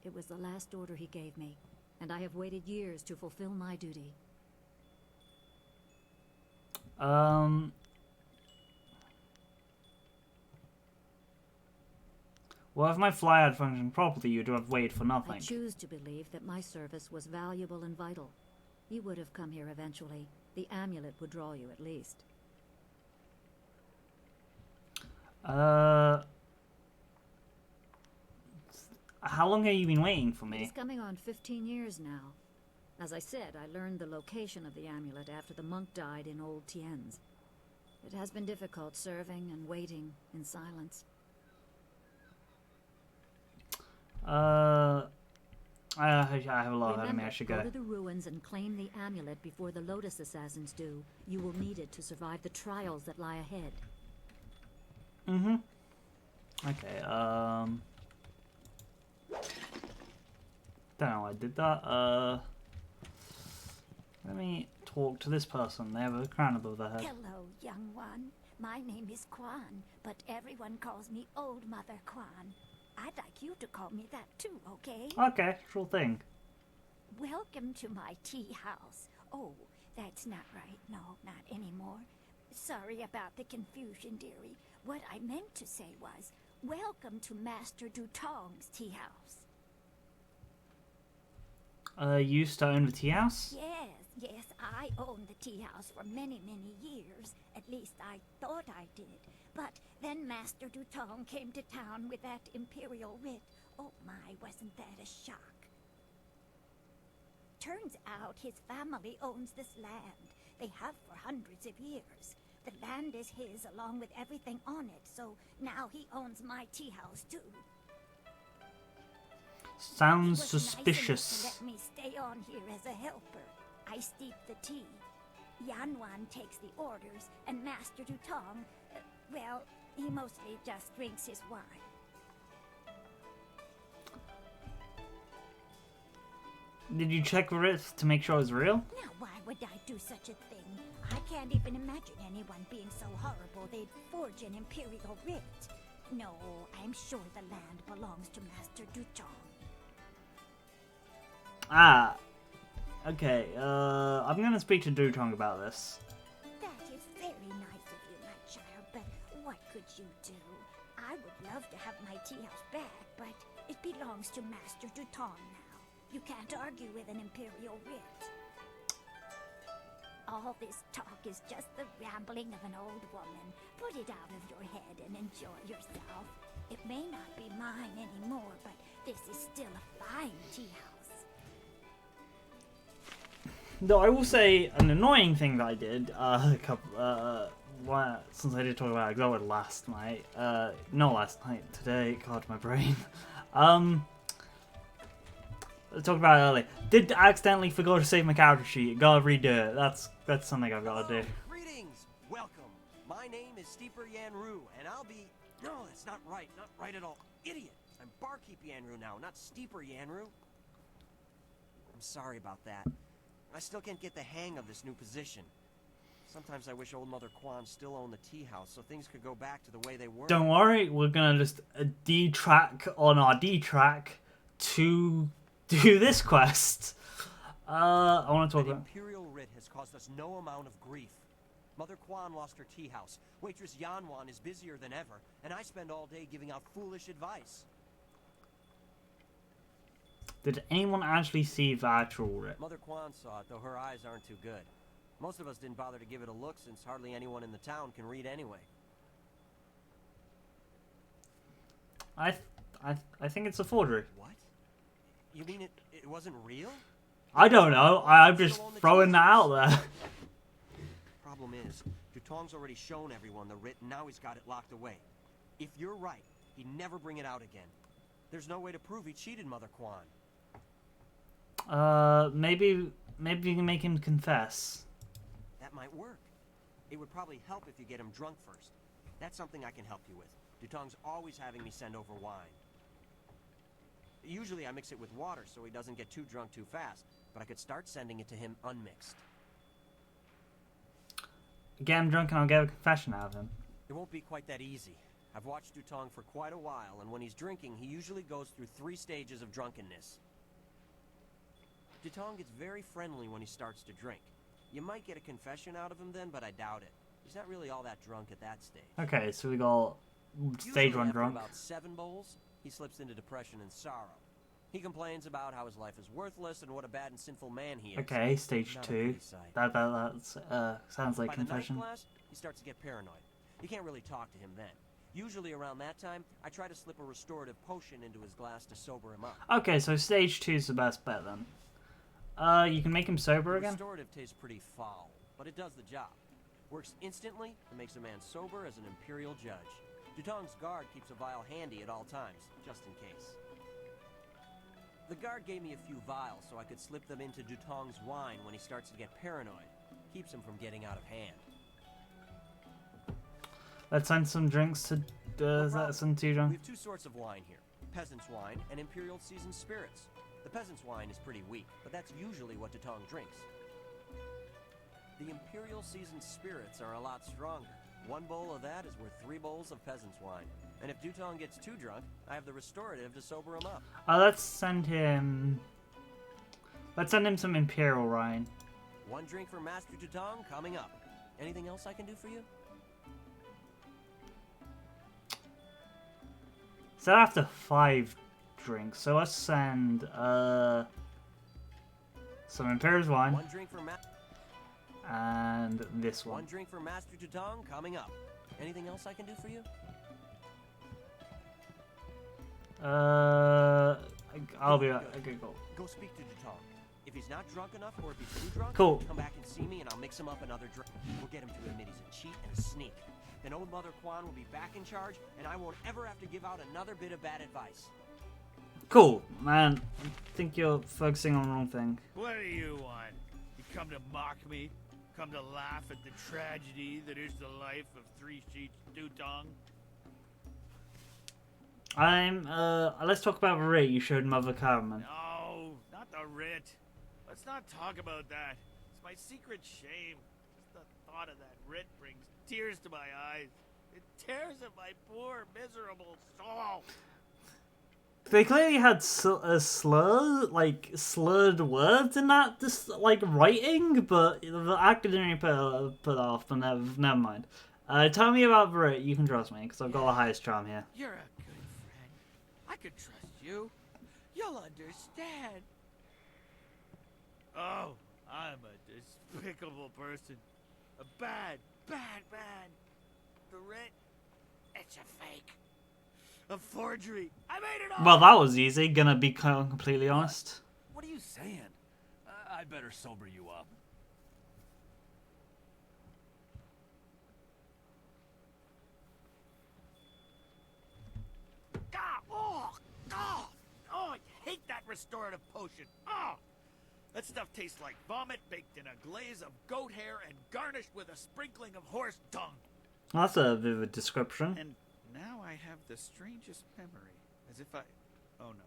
S12: It was the last order he gave me, and I have waited years to fulfill my duty.
S1: Well, if my fly had functioned properly, you'd have waited for nothing.
S12: I choose to believe that my service was valuable and vital. You would have come here eventually. The amulet would draw you at least.
S1: How long have you been waiting for me?
S12: It's coming on 15 years now. As I said, I learned the location of the amulet after the monk died in Old Tien's. It has been difficult serving and waiting in silence.
S1: I have a lot of enemy. I
S12: Remember,
S1: should
S12: go
S1: go.
S12: to the ruins and claim the amulet before the Lotus Assassins do. You will need it to survive the trials that lie ahead.
S1: Mm-hmm. Okay, don't know why I did that. Let me talk to this person. They have a crown above their head.
S20: Hello, young one. My name is Quan, but everyone calls me Old Mother Quan. I'd like you to call me that too, okay?
S1: Okay, sure thing.
S20: Welcome to my tea house. Oh, that's not right. No, not anymore. Sorry about the confusion, dearie. What I meant to say was, welcome to Master Dutong's tea house.
S1: You used to own the tea house?
S20: Yes, I owned the tea house for many, many years. At least I thought I did. But then Master Dutong came to town with that imperial writ. Oh my, wasn't that a shock? Turns out his family owns this land. They have for hundreds of years. The land is his along with everything on it, so now he owns my tea house too.
S1: Sounds
S20: He was
S1: suspicious.
S20: nice enough to let me stay on here as a helper. I steep the tea. Yanwan takes the orders, and Master Dutong, well, he mostly just drinks his wine.
S1: Did you check the writ to make sure it was real?
S20: Now, why would I do such a thing? I can't even imagine anyone being so horrible they'd forge an imperial writ. No, I'm sure the land belongs to Master Dutong.
S1: Ah. Okay, I'm gonna speak to Dutong about this.
S20: That is very nice of you, my child, but what could you do? I would love to have my tea house back, but it belongs to Master Dutong now. You can't argue with an imperial writ. All this talk is just the rambling of an old woman. Put it out of your head and enjoy yourself. It may not be mine anymore, but this is still a fine tea house.
S1: Though I will say an annoying thing that I did since I did talk about Gawain last night. Not last night, today. God, my brain. Let's talk about it earlier. Did accidentally forget to save my character sheet. Gotta redo it. That's something I've got to do.
S11: Greetings, welcome. My name is Steeper Yanru, and I'll be... No, that's not right. Not right at all. Idiot. I'm Barkeep Yanru now, not Steeper Yanru. I'm sorry about that. I still can't get the hang of this new position. Sometimes I wish Old Mother Quan still owned the tea house so things could go back to the way they were.
S1: Don't worry, we're gonna just D-track on our D-track to do this quest. I want to talk about...
S11: Imperial writ has caused us no amount of grief. Mother Quan lost her tea house. Waitress Yanwan is busier than ever, and I spend all day giving out foolish advice.
S1: Did anyone actually see the actual writ?
S11: Mother Quan saw it, though her eyes aren't too good. Most of us didn't bother to give it a look since hardly anyone in the town can read anyway.
S1: I think it's a forgery.
S11: What? You mean it wasn't real?
S1: I don't know. I'm just throwing that out there.
S11: Problem is, Dutong's already shown everyone the writ, and now he's got it locked away. If you're right, he'd never bring it out again. There's no way to prove he cheated Mother Quan.
S1: Maybe you can make him confess.
S11: That might work. It would probably help if you get him drunk first. That's something I can help you with. Dutong's always having me send over wine. Usually I mix it with water so he doesn't get too drunk too fast, but I could start sending it to him unmixed.
S1: Get him drunk and I'll get a confession out of him.
S11: It won't be quite that easy. I've watched Dutong for quite a while, and when he's drinking, he usually goes through 3 stages of drunkenness. Dutong gets very friendly when he starts to drink. You might get a confession out of him then, but I doubt it. He's not really all that drunk at that stage.
S1: Okay, so we got stage 1
S11: after
S1: drunk.
S11: About 7 bowls, he slips into depression and sorrow. He complains about how his life is worthless and what a bad and sinful man he is.
S1: Okay, stage
S11: Not a
S1: 2.
S11: pretty sight.
S1: That sounds like
S11: By
S1: confession.
S11: the ninth glass, he starts to get paranoid. You can't really talk to him then. Usually around that time, I try to slip a restorative potion into his glass to sober him up.
S1: Okay, so stage 2 is the best bet then. You can make him sober
S11: The
S1: again?
S11: restorative tastes pretty foul, but it does the job. Works instantly and makes a man sober as an imperial judge. Dutong's guard keeps a vial handy at all times, just in case. The guard gave me a few vials so I could slip them into Dutong's wine when he starts to get paranoid. Keeps him from getting out of hand.
S1: Let's send some drinks to. Is that some too, John?
S11: We have two sorts of wine here: peasant's wine and imperial seasoned spirits. The peasant's wine is pretty weak, but that's usually what Dutong drinks. The imperial seasoned spirits are a lot stronger. One bowl of that is worth 3 bowls of peasant's wine. And if Dutong gets too drunk, I have the restorative to sober him up.
S1: Let's send him. Let's send him some imperial wine.
S11: 1 drink for Master Dutong coming up. Anything else I can do for you?
S1: So after 5 drinks, so let's send some imperial wine.
S11: 1 drink for
S1: and this one.
S11: 1 drink for Master Dutong coming up. Anything else I can do for you?
S1: I'll be right. Okay, cool.
S11: Go speak to Dutong. If he's not drunk enough, or if he's too drunk,
S1: cool.
S11: Come back and see me, and I'll mix him up another drink. We'll get him to admit he's a cheat and a sneak. Then old Mother Quan will be back in charge, and I won't ever have to give out another bit of bad advice.
S1: Cool, man. I think you're focusing on the wrong thing.
S21: What do you want? You come to mock me? Come to laugh at the tragedy that is the life of Three Sheets Dutong?
S1: Let's talk about the writ you showed Mother Caraman.
S21: No, not the writ. Let's not talk about that. It's my secret shame. Just the thought of that writ brings tears to my eyes. It tears at my poor, miserable soul.
S1: They clearly had slurred words in that, writing, but the actor didn't put off, but never mind. Tell me about the writ. You can trust me, because I've got the highest charm here.
S21: You're a good friend. I could trust you. You'll understand. Oh, I'm a despicable person. A bad man. The writ, it's a fake. A forgery. I made it all.
S1: Well, that was easy, gonna be completely honest.
S22: What are you saying? I better sober you up.
S21: Oh, I hate that restorative potion. Oh, that stuff tastes like vomit baked in a glaze of goat hair and garnished with a sprinkling of horse dung.
S1: Well, that's a vivid description.
S21: And now I have the strangest memory, as if I... Oh no.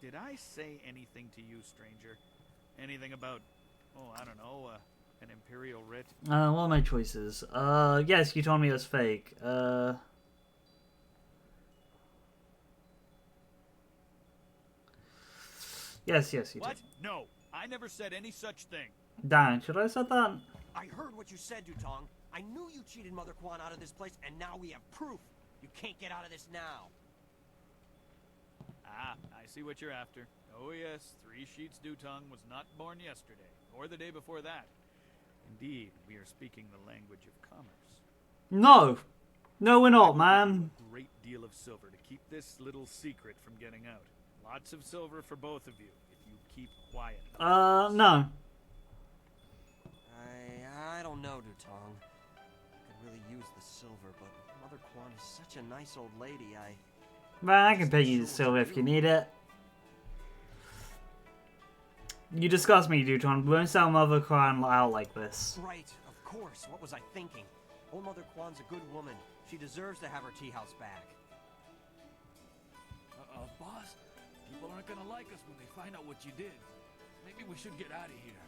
S21: Did I say anything to you, stranger? Anything about, I don't know, an imperial writ?
S1: What are my choices? Yes, you told me it was fake. Yes, you
S21: What?
S1: did.
S21: No, I never said any such thing.
S1: Dan, should I have said that?
S11: I heard what you said, Dutong. I knew you cheated Mother Quan out of this place, and now we have proof. You can't get out of this now.
S21: Ah, I see what you're after. Oh yes, Three Sheets Dutong was not born yesterday, or the day before that. Indeed, we are speaking the language of commerce.
S1: No! No, we're not, man.
S21: A great deal of silver to keep this little secret from getting out. Lots of silver for both of you, if you keep quiet.
S1: No.
S11: I don't know, Dutong. Could really use the silver, but Mother Quan is such a nice old lady,
S1: Man, I can pay you the silver if you need it. You disgust me, Dutong. We won't sell Mother Quan out like this.
S11: Right, of course. What was I thinking? Old Mother Quan's a good woman. She deserves to have her tea house back.
S22: Boss, people aren't gonna like us when they find out what you did. Maybe we should get out of here.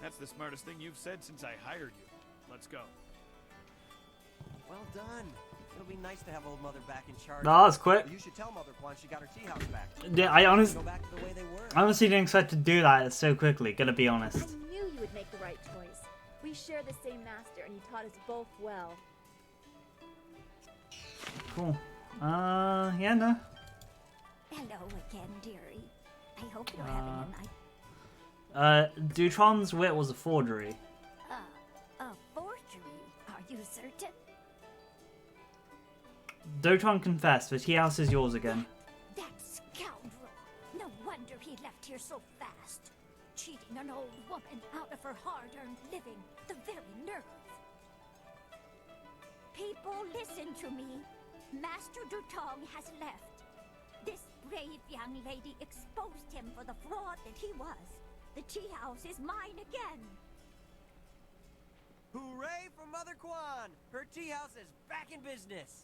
S21: That's the smartest thing you've said since I hired you. Let's go.
S11: Well done. It'll be nice to have old Mother back in charge.
S1: No, that's quick.
S11: You should tell Mother Quan she got her tea house back.
S1: Yeah, I honestly...
S11: Go back to the way they were.
S1: I honestly didn't expect to do that so quickly, gonna be honest.
S2: I knew you would make the right choice. We share the same master, and he taught us both well.
S1: Cool. Yeah, no.
S20: Hello again, dearie. I hope you're having a nice...
S1: Dutron's wit was a forgery.
S20: A forgery? Are you certain?
S1: Dutron confessed, the tea house is yours again.
S20: That scoundrel! No wonder he left here so fast. Cheating an old woman out of her hard-earned living. The very nerve. People, listen to me. Master Dutong has left. This brave young lady exposed him for the fraud that he was. The tea house is mine again.
S11: Hooray for Mother Kwan! Her tea house is back in business.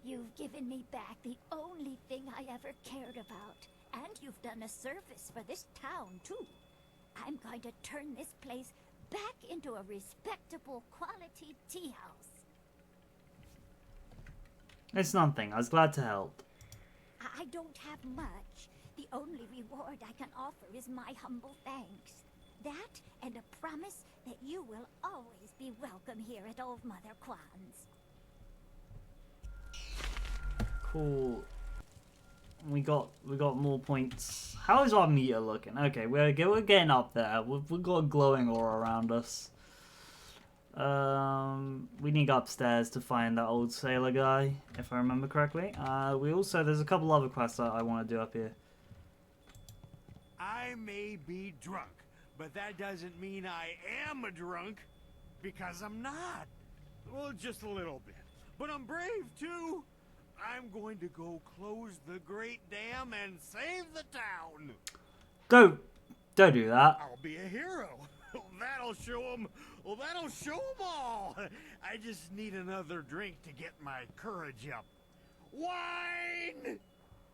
S20: You've given me back the only thing I ever cared about. And you've done a service for this town, too. I'm going to turn this place back into a respectable quality tea house.
S1: It's nothing. I was glad to help.
S20: I don't have much. The only reward I can offer is my humble thanks. That and a promise that you will always be welcome here at Old Mother Kwan's.
S1: Cool. We got more points. How is our meter looking? Okay, we're getting up there. We've got a glowing aura around us. We need to go upstairs to find that old sailor guy, if I remember correctly. There's a couple other quests that I want to do up here.
S21: I may be drunk, but that doesn't mean I am a drunk, because I'm not. Well, just a little bit. But I'm brave, too. I'm going to go close the Great Dam and save the town.
S1: Don't do that.
S21: I'll be a hero. That'll show them. Well, that'll show them all. I just need another drink to get my courage up. Wine!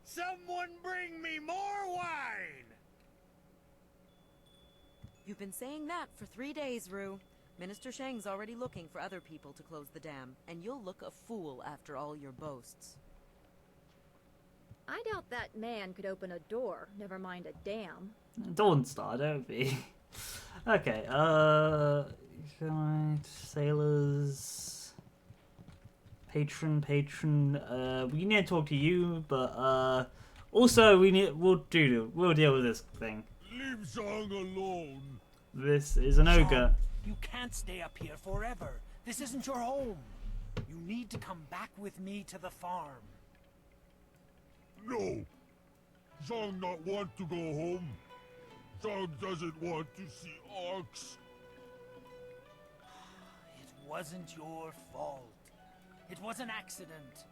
S21: Someone bring me more wine!
S4: You've been saying that for 3 days, Rue. Minister Shang's already looking for other people to close the dam, and you'll look a fool after all your boasts.
S12: I doubt that man could open a door, never mind a dam.
S1: Don't start, don't be. Okay, sailors, patron. We need to talk to you, but also we'll deal with this thing.
S21: Leave Zhang alone.
S1: This is an ogre.
S5: You can't stay up here forever. This isn't your home. You need to come back with me to the farm.
S21: No. Zhang not want to go home. Zhang doesn't want to see Ox.
S5: It wasn't your fault. It was an accident.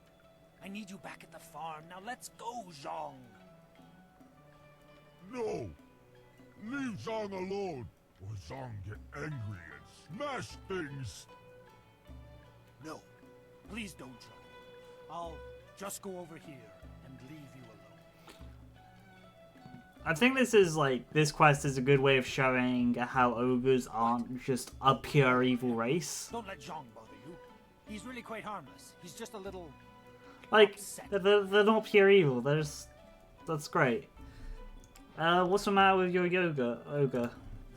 S5: I need you back at the farm. Now let's go, Zhang.
S21: No. Leave Zhang alone, or Zhang get angry and smash things.
S5: No. Please don't, Zhang. I'll just go over here and leave you alone.
S1: I think this quest is a good way of showing how ogres aren't just a pure evil race.
S5: Don't let Zhang bother you. He's really quite harmless. He's just a little upset.
S1: They're not pure evil. That's great. What's the matter with your ogre?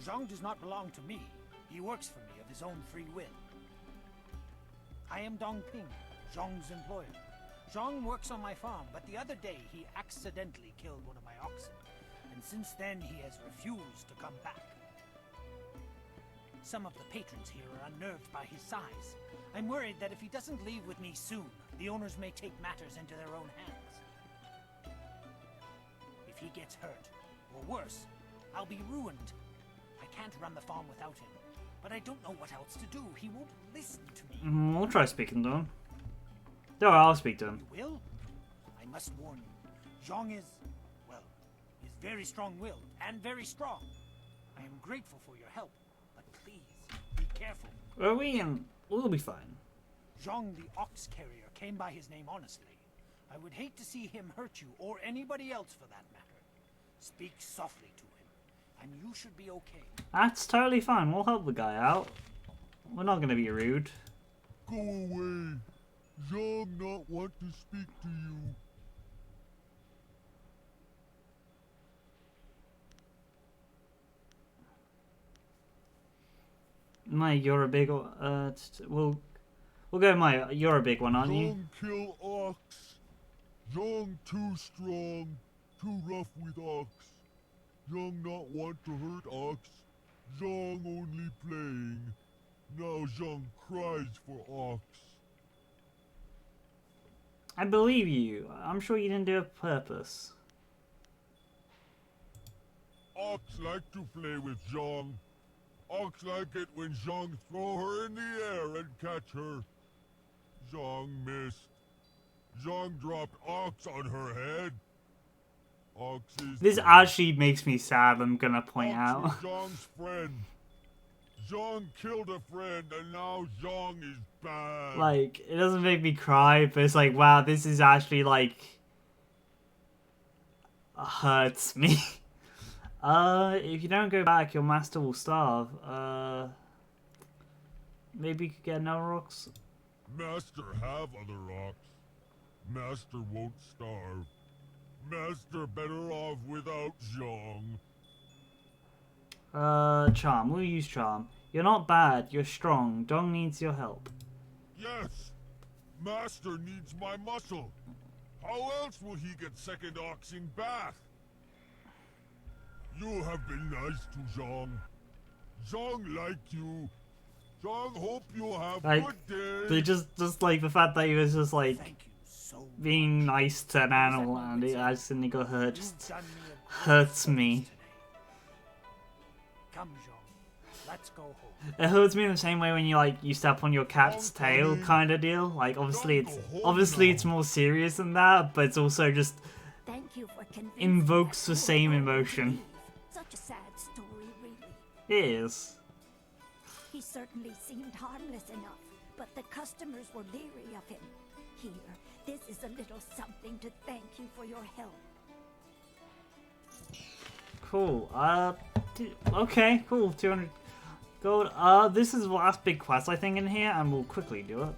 S5: Zhang does not belong to me. He works for me of his own free will. I am Dong Ping, Zhang's employer. Zhang works on my farm, but the other day he accidentally killed one of my oxen. And since then he has refused to come back. Some of the patrons here are unnerved by his size. I'm worried that if he doesn't leave with me soon, the owners may take matters into their own hands. If he gets hurt, or worse, I'll be ruined. I can't run the farm without him, but I don't know what else to do. He won't listen to me.
S1: We'll try speaking to him. No, I'll speak to him.
S5: You will? I must warn you. Zhang is very strong-willed and very strong. I am grateful for your help, but please, be careful.
S1: We'll be fine.
S5: Zhang the ox carrier came by his name honestly. I would hate to see him hurt you, or anybody else for that matter. Speak softly to him, and you should be okay.
S1: That's totally fine. We'll help the guy out. We're not going to be rude.
S21: Go away. Zhang not want to speak to you.
S1: Mate, you're a big. We'll go, Mate. You're a big one, aren't you?
S21: Zhang kill Ox. Zhang too strong, too rough with Ox. Zhang not want to hurt Ox. Zhang only playing. Now Zhang cries for Ox.
S1: I believe you. I'm sure you didn't do it on purpose.
S21: Ox like to play with Zhang. Ox like it when Zhang throw her in the air and catch her. Zhang missed.
S7: Zhang dropped ox on her head. Ox is
S1: This
S7: dead.
S1: actually makes me sad, I'm gonna point
S7: Ox
S1: out.
S7: was Zhang's friend. Zhang killed a friend, and now Zhang is bad.
S1: Like, it doesn't make me cry, but it's like, wow, this is actually, like, hurts me. If you don't go back, your master will starve. Maybe you could get another rocks?
S7: Master have other rocks. Master won't starve. Master better off without Zhang.
S1: Charm. We'll use charm. You're not bad, you're strong. Dong needs your help.
S7: Yes! Master needs my muscle. How else will he get second oxing bath? You have been nice to Zhang. Zhang like you. Zhang hope you have
S1: Like,
S7: good
S1: they
S7: days.
S1: just like the fact that he was just like being nice to an animal and he accidentally got hurt just hurts me.
S5: Come, Jean. Let's go home.
S1: It hurts me in the same way when you step on your cat's tail kind of deal. Like obviously it's more serious than that, but it's also just
S20: Thank you for convincing
S1: invokes the
S20: us.
S1: same emotion.
S20: Such a sad story, really.
S1: It is.
S20: He certainly seemed harmless enough, but the customers were leery of him. Here, this is a little something to thank you for your help.
S1: Cool. Okay, cool. 200 gold. This is the last big quest I think in here, and we'll quickly do it.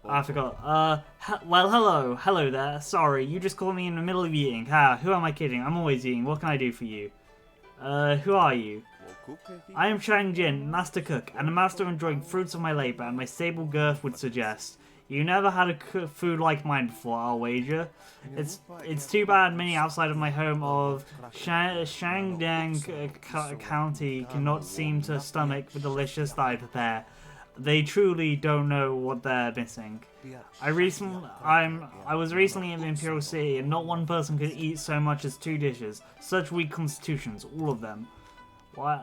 S1: I forgot. Well, hello there. Sorry, you just caught me in the middle of eating. Who am I kidding? I'm always eating. What can I do for you? Who are you? I am Shang Jin, master cook, and a master enjoying fruits of my labor, and my stable girth would suggest. You never had a food like mine before, I'll wager. It's too bad many outside of my home of Shangdang County cannot seem to stomach the delicious that I prepare. They truly don't know what they're missing. I was recently in the Imperial City, and not one person could eat so much as 2 dishes. Such weak constitutions, all of them. What?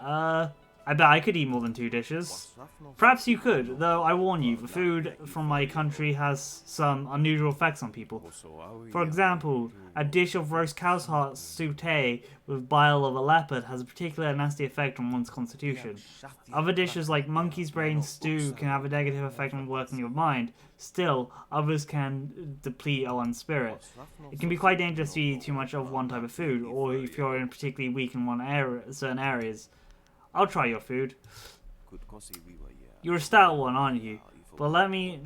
S1: I bet I could eat more than 2 dishes. Perhaps you could, though I warn you, the food from my country has some unusual effects on people. For example, a dish of roast cow's heart sauté with bile of a leopard has a particular nasty effect on one's constitution. Other dishes like monkey's brain stew can have a negative effect on working your mind. Still, others can deplete one's spirit. It can be quite dangerous to eat too much of one type of food, or if you're particularly weak in certain areas. I'll try your food. You're a stout one, aren't you? But let me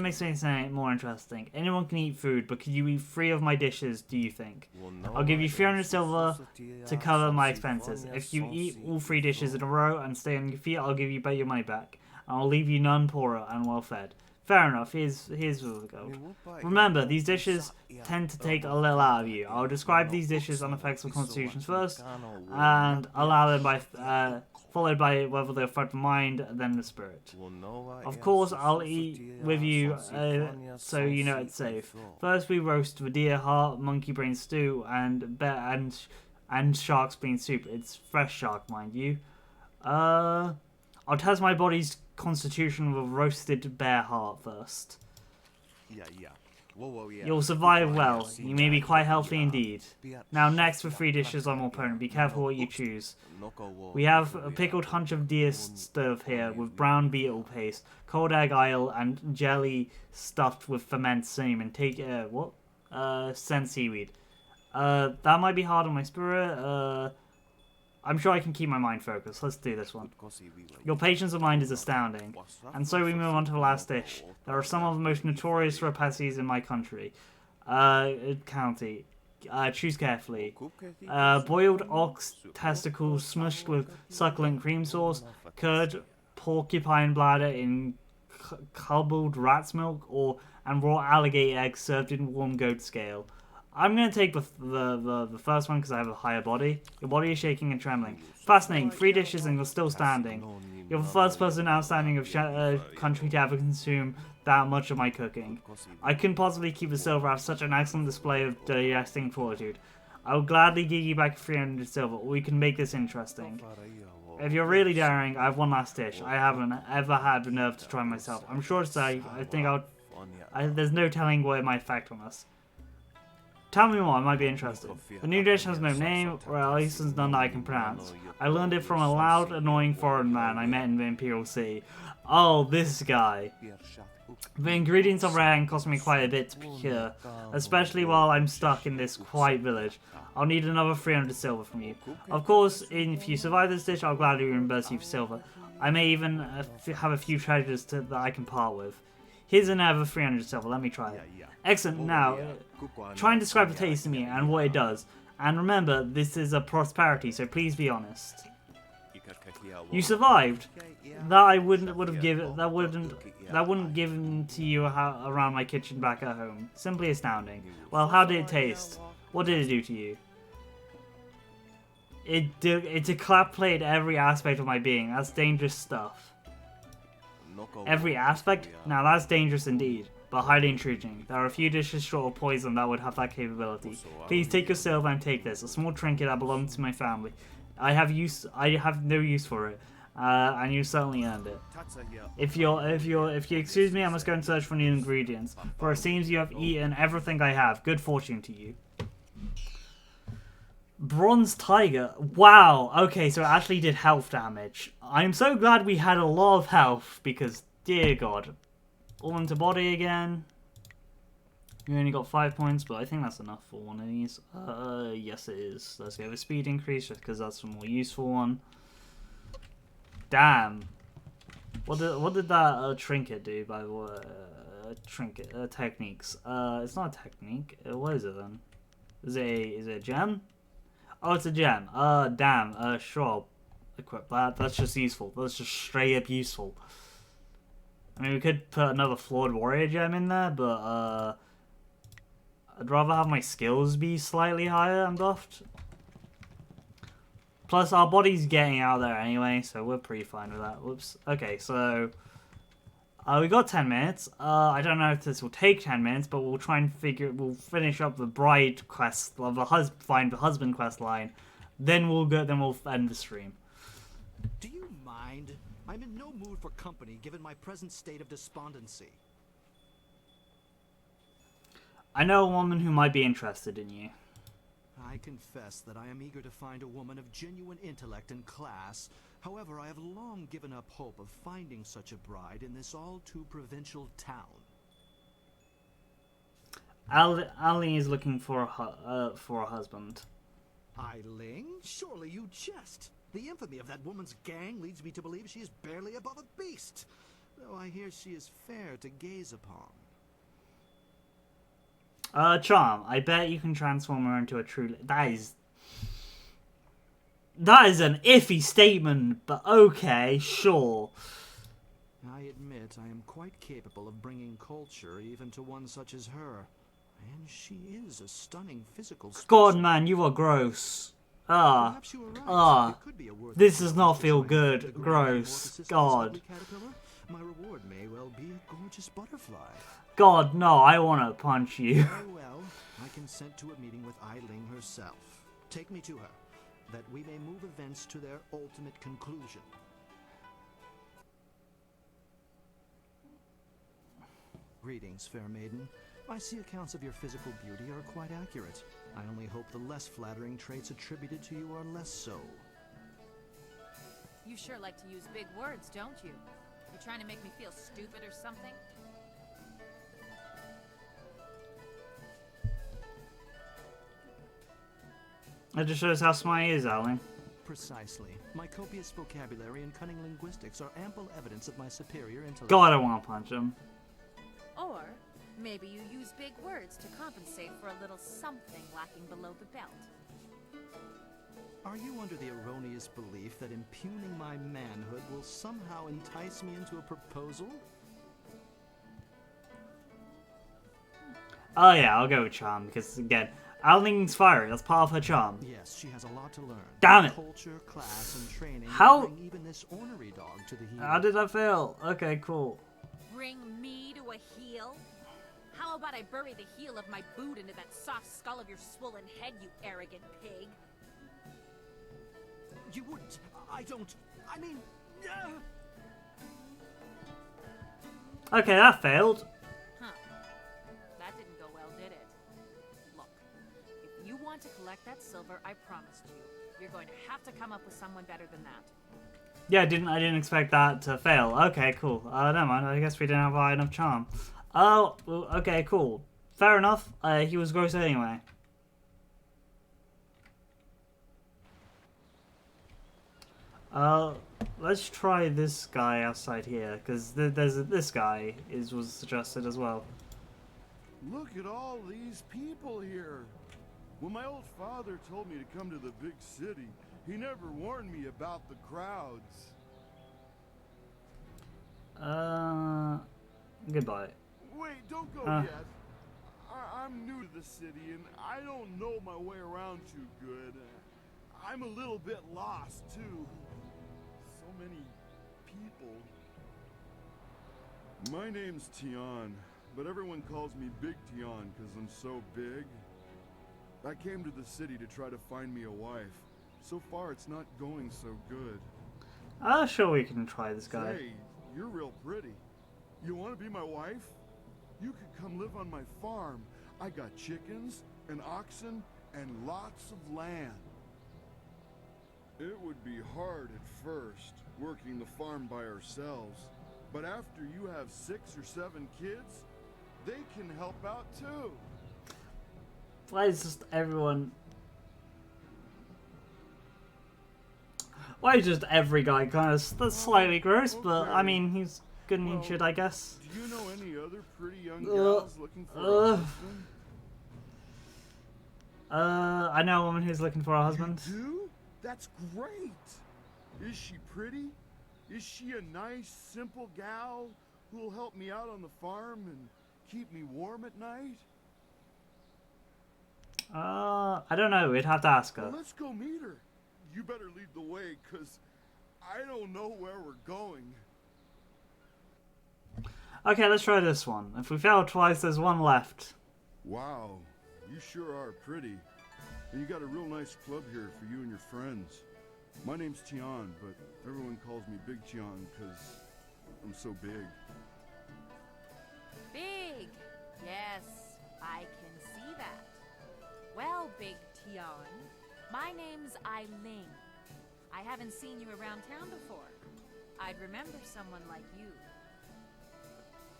S1: say something more interesting. Anyone can eat food, but could you eat 3 of my dishes, do you think? I'll give you 300 silver to cover my expenses. If you eat all 3 dishes in a row and stay on your feet, I'll give you your money back. And I'll leave you none poorer and well fed. Fair enough, here's the gold. Remember, these dishes tend to take a little out of you. I'll describe these dishes and effects of constitutions first, and allow them by followed by whether they affect the mind, then the spirit. Of course, I'll eat with you, so you know it's safe. First, we roast the deer heart, monkey brain stew, and shark's brain soup. It's fresh shark, mind you. I'll test my body's constitution with roasted bear heart first. You'll survive well. You may be quite healthy indeed. Now next for 3 dishes on my opponent. Be careful what you choose. We have a pickled hunch of deer stuff here with brown beetle paste, cold egg ile, and jelly stuffed with fermented semen. Take scent seaweed. That might be hard on my spirit. I'm sure I can keep my mind focused. Let's do this one. Your patience of mind is astounding. And so we move on to the last dish. There are some of the most notorious rapaces in my county. Choose carefully. Boiled ox testicles smushed with succulent cream sauce, curd, porcupine bladder in curdled rat's milk, and raw alligator eggs served in warm goat scale. I'm going to take the first one because I have a higher body. Your body is shaking and trembling. Fascinating. 3 dishes and you're still standing. You're the first person outstanding of country to ever consume that much of my cooking. I couldn't possibly keep the silver after such an excellent display of digesting fortitude. I will gladly give you back 300 silver, or we can make this interesting. If you're really daring, I have one last dish. I haven't ever had the nerve to try myself. I'm sure to say, I think I'll There's no telling what it might affect on us. Tell me more, I might be interested. The new dish has no name, or at least there's none that I can pronounce. I learned it from a loud, annoying foreign man I met in the Imperial City. Oh, this guy. The ingredients are rare and cost me quite a bit to procure, especially while I'm stuck in this quiet village. I'll need another 300 silver from you. Of course, if you survive this dish, I'll gladly reimburse you for silver. I may even have a few treasures that I can part with. Here's another 300 silver, let me try it. Excellent, now, try and describe the taste to me and what it does. And remember, this is a prosperity, so please be honest. You survived. That I wouldn't given to you around my kitchen back at home. Simply astounding. Well, how did it taste? What did it do to you? It decapitated every aspect of my being. That's dangerous stuff. Every aspect? Now that's dangerous indeed, but highly intriguing. There are a few dishes short of poison that would have that capability. Please take your silver and take this, a small trinket that belongs to my family. I have no use for it, and you certainly earned it. If you excuse me, I must go and search for new ingredients, for it seems you have eaten everything I have. Good fortune to you. Bronze Tiger. Wow. Okay, so it actually did health damage. I'm so glad we had a lot of health, because, dear God. All into body again. We only got 5 points, but I think that's enough for one of these. Yes it is. Let's go with speed increase, just because that's a more useful one. Damn. What did that trinket do, by the way? Trinket. Techniques. It's not a technique. What is it then? Is it a gem? Oh, it's a gem. Damn. Sure. Equip that. That's just useful. That's just straight up useful. I mean, we could put another Flawed Warrior gem in there, but, I'd rather have my skills be slightly higher and buffed. Plus, our body's getting out there anyway, so we're pretty fine with that. Whoops. Okay, so... we got 10 minutes. I don't know if this will take 10 minutes, but we'll try and we'll finish up the bride quest, find the husband quest line. Then we'll end the stream.
S9: Do you mind? I'm in no mood for company, given my present state of despondency.
S1: I know a woman who might be interested in you.
S9: I confess that I am eager to find a woman of genuine intellect and class. However, I have long given up hope of finding such a bride in this all-too-provincial town.
S1: Ali is looking for a husband.
S9: Eiling? Surely you jest. The infamy of that woman's gang leads me to believe she is barely above a beast, though I hear she is fair to gaze upon.
S1: Charm. I bet you can transform her into a true... That is an iffy statement, but okay, sure.
S9: I admit I am quite capable of bringing culture even to one such as her. And she is a stunning physical specimen.
S1: God, man, you are gross. This does not feel good. Gross. God.
S9: My reward may well be a gorgeous butterfly.
S1: God, no, I want to punch you.
S9: Very well. I consent to a meeting with Eiling herself. Take me to her, that we may move events to their ultimate conclusion. Greetings, fair maiden. I see accounts of your physical beauty are quite accurate. I only hope the less flattering traits attributed to you are less so.
S17: You sure like to use big words, don't you? You trying to make me feel stupid or something?
S1: That just shows how smart he is, Alan.
S9: Precisely. My copious vocabulary and cunning linguistics are ample evidence of my superior intellect.
S1: God, I want to punch him.
S17: Or maybe you use big words to compensate for a little something lacking below the belt.
S9: Are you under the erroneous belief that impugning my manhood will somehow entice me into a proposal?
S1: Oh yeah, I'll go with charm, because again, Aling's fiery, that's part of her charm.
S9: Yes, she has a lot to learn.
S1: Damn it!
S9: Culture, class, and training.
S1: How?
S9: Bring even this ornery dog to the heel.
S1: How did I fail? Okay, cool.
S17: Bring me to a heel? How about I bury the heel of my boot into that soft skull of your swollen head, you arrogant pig?
S9: You wouldn't. I don't. I mean...
S1: Okay, that failed.
S17: Huh. want to collect that silver I promised you, you're going to have to come up with someone better than that.
S1: Yeah, I didn't expect that to fail. Okay, cool. Never mind. I guess we didn't have high enough charm. Oh, well, okay, cool. Fair enough. He was gross anyway. Let's try this guy outside here, because this guy was suggested as well.
S3: Look at all these people here. When my old father told me to come to the big city, he never warned me about the crowds.
S1: Goodbye.
S3: Wait, don't go yet. I'm new to the city and I don't know my way around too good. I'm a little bit lost too. So many people. My name's Tian, but everyone calls me Big Tian because I'm so big. I came to the city to try to find me a wife. So far, it's not going so good.
S1: Sure, we can try this guy.
S3: Hey, you're real pretty. You want to be my wife? You could come live on my farm. I got chickens and oxen and lots of land. It would be hard at first, working the farm by ourselves. But after you have 6 or 7 kids, they can help out too.
S1: Why is just everyone... Why is just every guy kind of... That's slightly gross, but I mean, he's good-natured, I guess.
S3: Do you know any other pretty young gals looking for a husband?
S1: I know a woman who's looking for a husband.
S3: You do? That's great! Is she pretty? Is she a nice, simple gal who'll help me out on the farm and keep me warm at night?
S1: I don't know. We'd have to ask her.
S3: Well, let's go meet her. You better lead the way, because I don't know where we're going.
S1: Okay, let's try this one. If we fail twice, there's one left.
S3: Wow, you sure are pretty. And you got a real nice club here for you and your friends. My name's Tian, but everyone calls me Big Tian because I'm so big.
S17: Big! Yes, I can see that. Well, Big Tian, my name's Eileen. I haven't seen you around town before. I'd remember someone like you.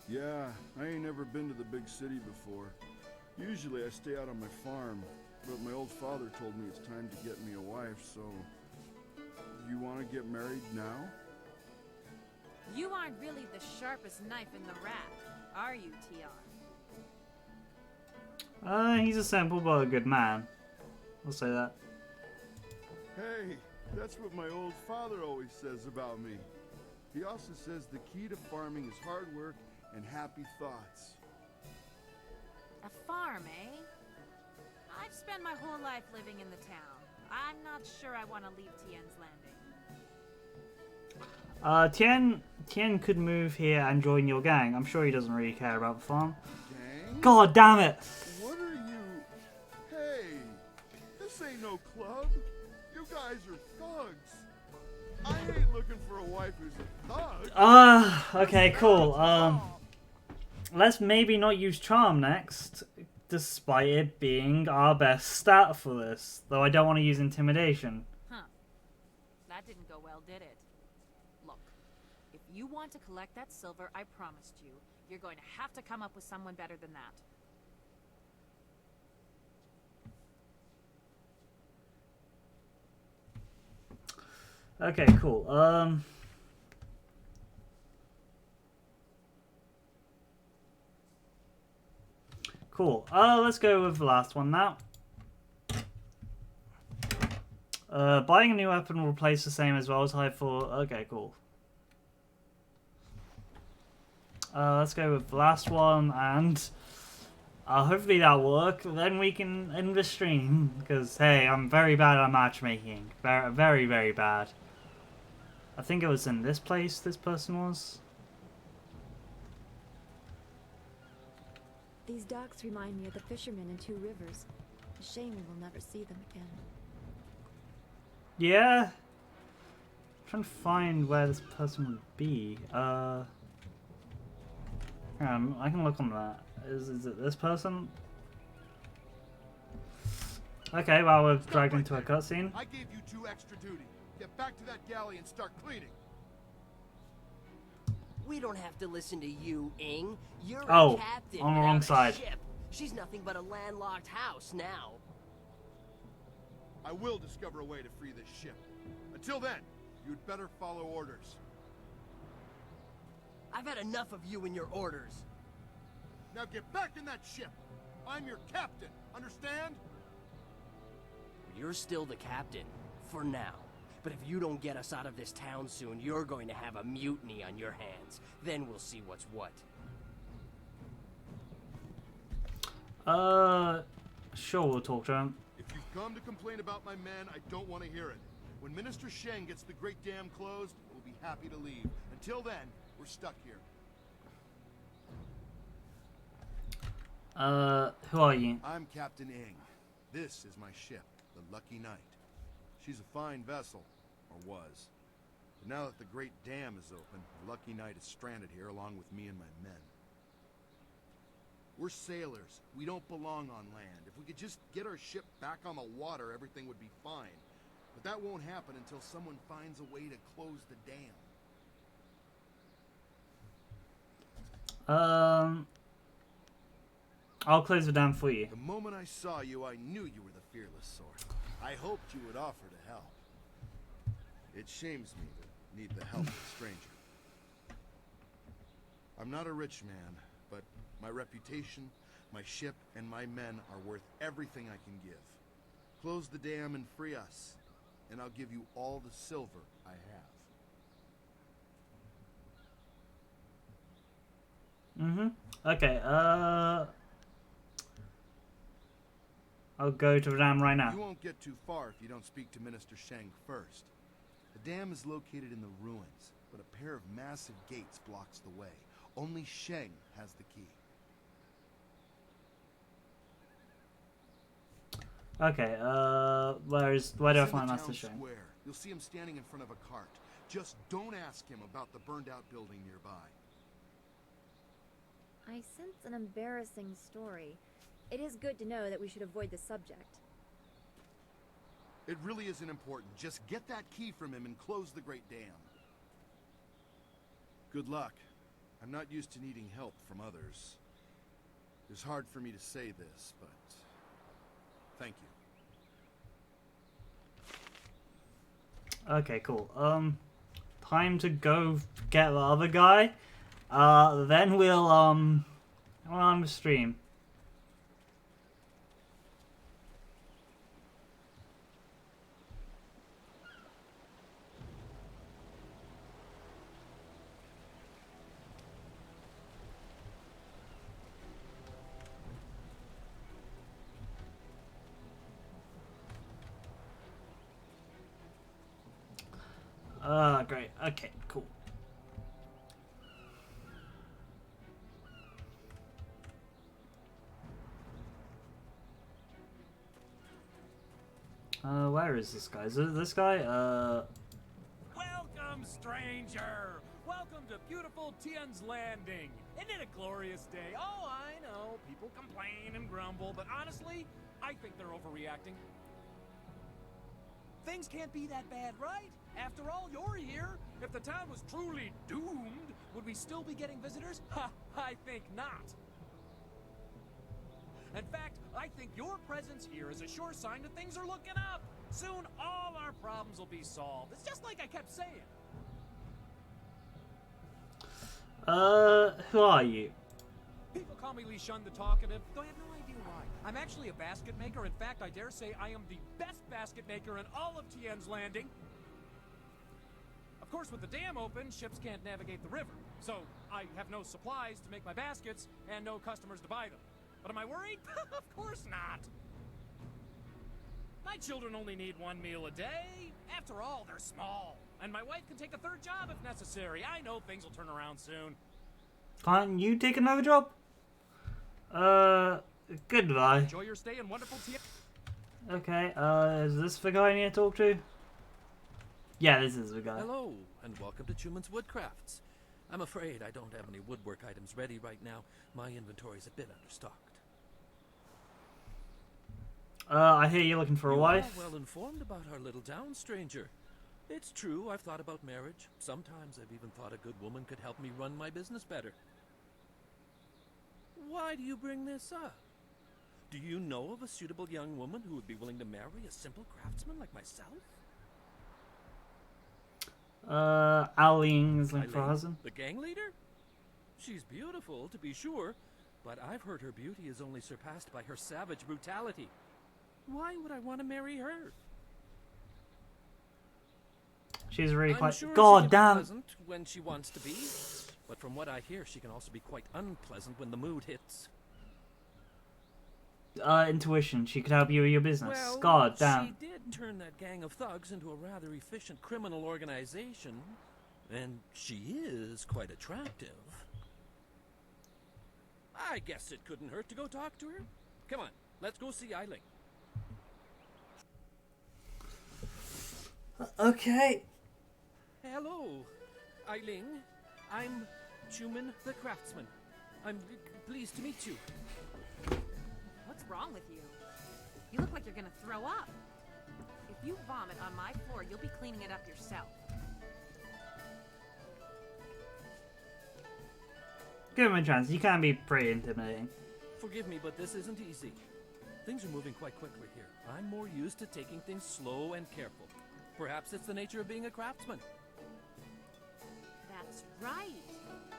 S3: Yeah, I ain't never been to the big city before. Usually I stay out on my farm, but my old father told me it's time to get me a wife, so... You want to get married now?
S17: You aren't really the sharpest knife in the rack, are you, Tian?
S1: He's a simple but a good man. I'll say that.
S3: Hey, that's what my old father always says about me. He also says the key to farming is hard work and happy thoughts.
S17: A farm, eh? I've spent my whole life living in the town. I'm not sure I want to leave Tian's Landing.
S1: Tien could move here and join your gang. I'm sure he doesn't really care about the farm.
S3: Gang?
S1: God damn it!
S3: What are you... Hey, this ain't no club. You guys are thugs. I ain't looking for a wife who's a thug.
S1: Okay, cool. Let's maybe not use charm next, despite it being our best stat for this. Though I don't want to use intimidation.
S17: Huh. That didn't go well, did it? Look, if you want to collect that silver I promised you, you're going to have to come up with someone better than that.
S1: Okay, cool. Cool. Let's go with the last one now. Buying a new weapon will replace the same as well as high for... Okay, cool. Let's go with the last one, and hopefully that'll work. Then we can end the stream, because, hey, I'm very bad at matchmaking. Very, very, very bad. I think it was in this place this person was.
S16: These docks remind me of the fishermen in Two Rivers. A shame we will never see them again.
S1: Yeah? I'm trying to find where this person would be. Hang on, I can look on that. Is it this person? Okay, well, we're dragged into a cutscene.
S3: I gave you 2 extra duty. Get back to that galley and start cleaning.
S11: We don't have to listen to you, Ing. You're
S1: Oh,
S11: a captain
S1: on the
S11: without
S1: wrong
S11: a
S1: side.
S11: ship. She's nothing but a landlocked house now.
S3: I will discover a way to free this ship. Until then, you'd better follow orders.
S11: I've had enough of you and your orders.
S3: Now get back in that ship. I'm your captain. Understand?
S11: You're still the captain. For now. But if you don't get us out of this town soon, you're going to have a mutiny on your hands. Then we'll see what's what.
S1: Sure, we'll talk to him.
S3: If you've come to complain about my men, I don't want to hear it. When Minister Sheng gets the Great Dam closed, we'll be happy to leave. Until then, we're stuck here.
S1: Who are you?
S3: I'm Captain Ing. This is my ship, the Lucky Knight. She's a fine vessel, or was. But now that the Great Dam is open, the Lucky Knight is stranded here along with me and my men. We're sailors. We don't belong on land. If we could just get our ship back on the water, everything would be fine. But that won't happen until someone finds a way to close the dam.
S1: I'll close the dam for you.
S3: The moment I saw you, I knew you were the fearless sort. I hoped you would offer to help. It shames me to need the help of a stranger. I'm not a rich man, but my reputation, my ship, and my men are worth everything I can give. Close the dam and free us, and I'll give you all the silver I have.
S1: Okay, I'll go to the dam right now.
S3: You won't get too far if you don't speak to Minister Sheng first. The dam is located in the ruins, but a pair of massive gates blocks the way. Only Sheng has the key.
S1: Okay, where do I find Master Sheng?
S3: Square. You'll see him standing in front of a cart. Just don't ask him about the burned out building nearby.
S16: I sense an embarrassing story. It is good to know that we should avoid the subject.
S3: It really isn't important. Just get that key from him and close the Great Dam. Good luck. I'm not used to needing help from others. It's hard for me to say this, but thank you.
S1: Okay, cool. Time to go get the other guy. Then we'll on the stream. Great. Okay, cool. Where is this guy? Is it this guy?
S22: Welcome, stranger! Welcome to beautiful Tian's Landing. Isn't it a glorious day? Oh, I know. People complain and grumble, but honestly, I think they're overreacting. Things can't be that bad, right? After all, you're here. If the town was truly doomed, would we still be getting visitors? Ha! I think not. In fact, I think your presence here is a sure sign that things are looking up. Soon, all our problems will be solved. It's just like I kept saying.
S1: Who are you?
S22: People call me Li Shun the Talkative, though I have no idea why. I'm actually a basket maker. In fact, I dare say I am the best basket maker in all of Tian's Landing. Of course, with the dam open, ships can't navigate the river. So, I have no supplies to make my baskets and no customers to buy them. But am I worried? Of course not. My children only need one meal a day. After all, they're small. And my wife can take a third job if necessary. I know things will turn around soon.
S1: Can't you take another job? Goodbye.
S22: Enjoy your stay in wonderful
S1: Okay, is this the guy I need to talk to? Yeah, this is the guy.
S10: Hello, and welcome to Truman's Woodcrafts. I'm afraid I don't have any woodwork items ready right now. My inventory's a bit understocked.
S1: I hear you're looking for a
S10: You
S1: wife.
S10: are well informed about our little town, stranger. It's true, I've thought about marriage. Sometimes I've even thought a good woman could help me run my business better. Why do you bring this up? Do you know of a suitable young woman who would be willing to marry a simple craftsman like myself?
S1: Aline is looking for a
S10: Eileen,
S1: husband.
S10: the gang leader? She's beautiful, to be sure, but I've heard her beauty is only surpassed by her savage brutality. Why would I want to marry her?
S1: She's really
S10: I'm
S1: quite.
S10: sure she
S1: God
S10: can be
S1: damn.
S10: pleasant when she wants to be, but from what I hear, she can also be quite unpleasant when the mood hits.
S1: Intuition. She could help you with your business.
S10: Well,
S1: God damn.
S10: she did turn that gang of thugs into a rather efficient criminal organization, and she is quite attractive. I guess it couldn't hurt to go talk to her. Come on, let's go see Eileen.
S1: Okay.
S10: Hello, Eileen. I'm Chuman the Craftsman. I'm pleased to meet you.
S17: What's wrong with you? You look like you're gonna throw up. If you vomit on my floor, you'll be cleaning it up yourself.
S1: Give him a chance. You can be pretty intimidating.
S10: Forgive me, but this isn't easy. Things are moving quite quickly here. I'm more used to taking things slow and careful. Perhaps it's the nature of being a craftsman.
S17: That's right.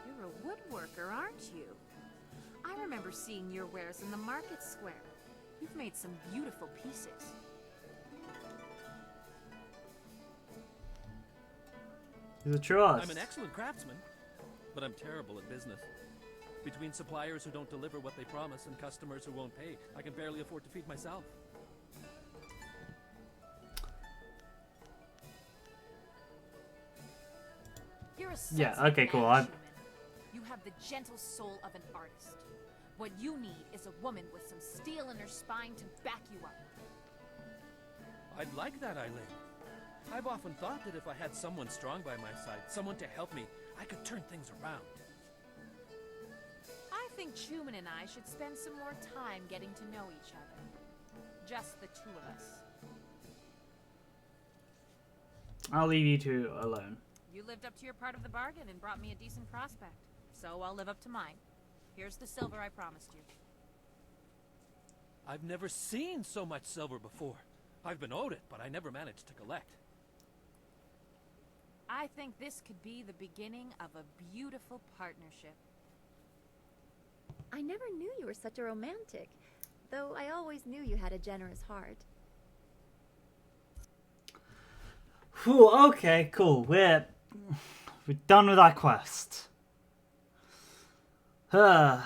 S17: You're a woodworker, aren't you? I remember seeing your wares in the market square. You've made some beautiful pieces.
S1: He's a trust.
S10: I'm an excellent craftsman, but I'm terrible at business. Between suppliers who don't deliver what they promise and customers who won't pay, I can barely afford to feed myself.
S17: You're a
S1: Yeah,
S17: sensitive
S1: okay, cool.
S17: man, Schumann. You have the gentle soul of an artist. What you need is a woman with some steel in her spine to back you up.
S10: I'd like that, Eileen. I've often thought that if I had someone strong by my side, someone to help me, I could turn things around.
S17: I think Schumann and I should spend some more time getting to know each other. Just the two of us.
S1: I'll leave you two alone.
S17: You lived up to your part of the bargain and brought me a decent prospect. So I'll live up to mine. Here's the silver I promised you.
S10: I've never seen so much silver before. I've been owed it, but I never managed to collect.
S17: I think this could be the beginning of a beautiful partnership.
S16: I never knew you were such a romantic, though I always knew you had a generous heart.
S1: Whew, okay, cool. We're done with our quest. And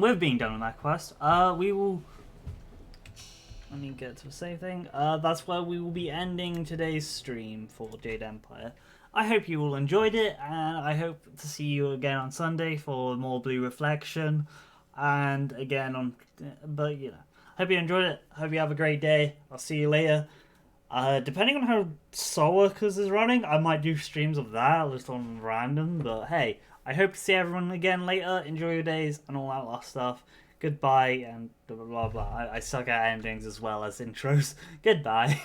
S1: we've been done with that quest. We will. Let me get to the same thing. That's where we will be ending today's stream for Jade Empire. I hope you all enjoyed it, and I hope to see you again on Sunday for more Blue Reflection, and again on. But you know, hope you enjoyed it. Hope you have a great day. I'll see you later. Depending on how Soul Workers is running, I might do streams of that, just on random. But hey, I hope to see everyone again later. Enjoy your days and all that last stuff. Goodbye and blah blah blah. I suck at endings as well as intros. Goodbye.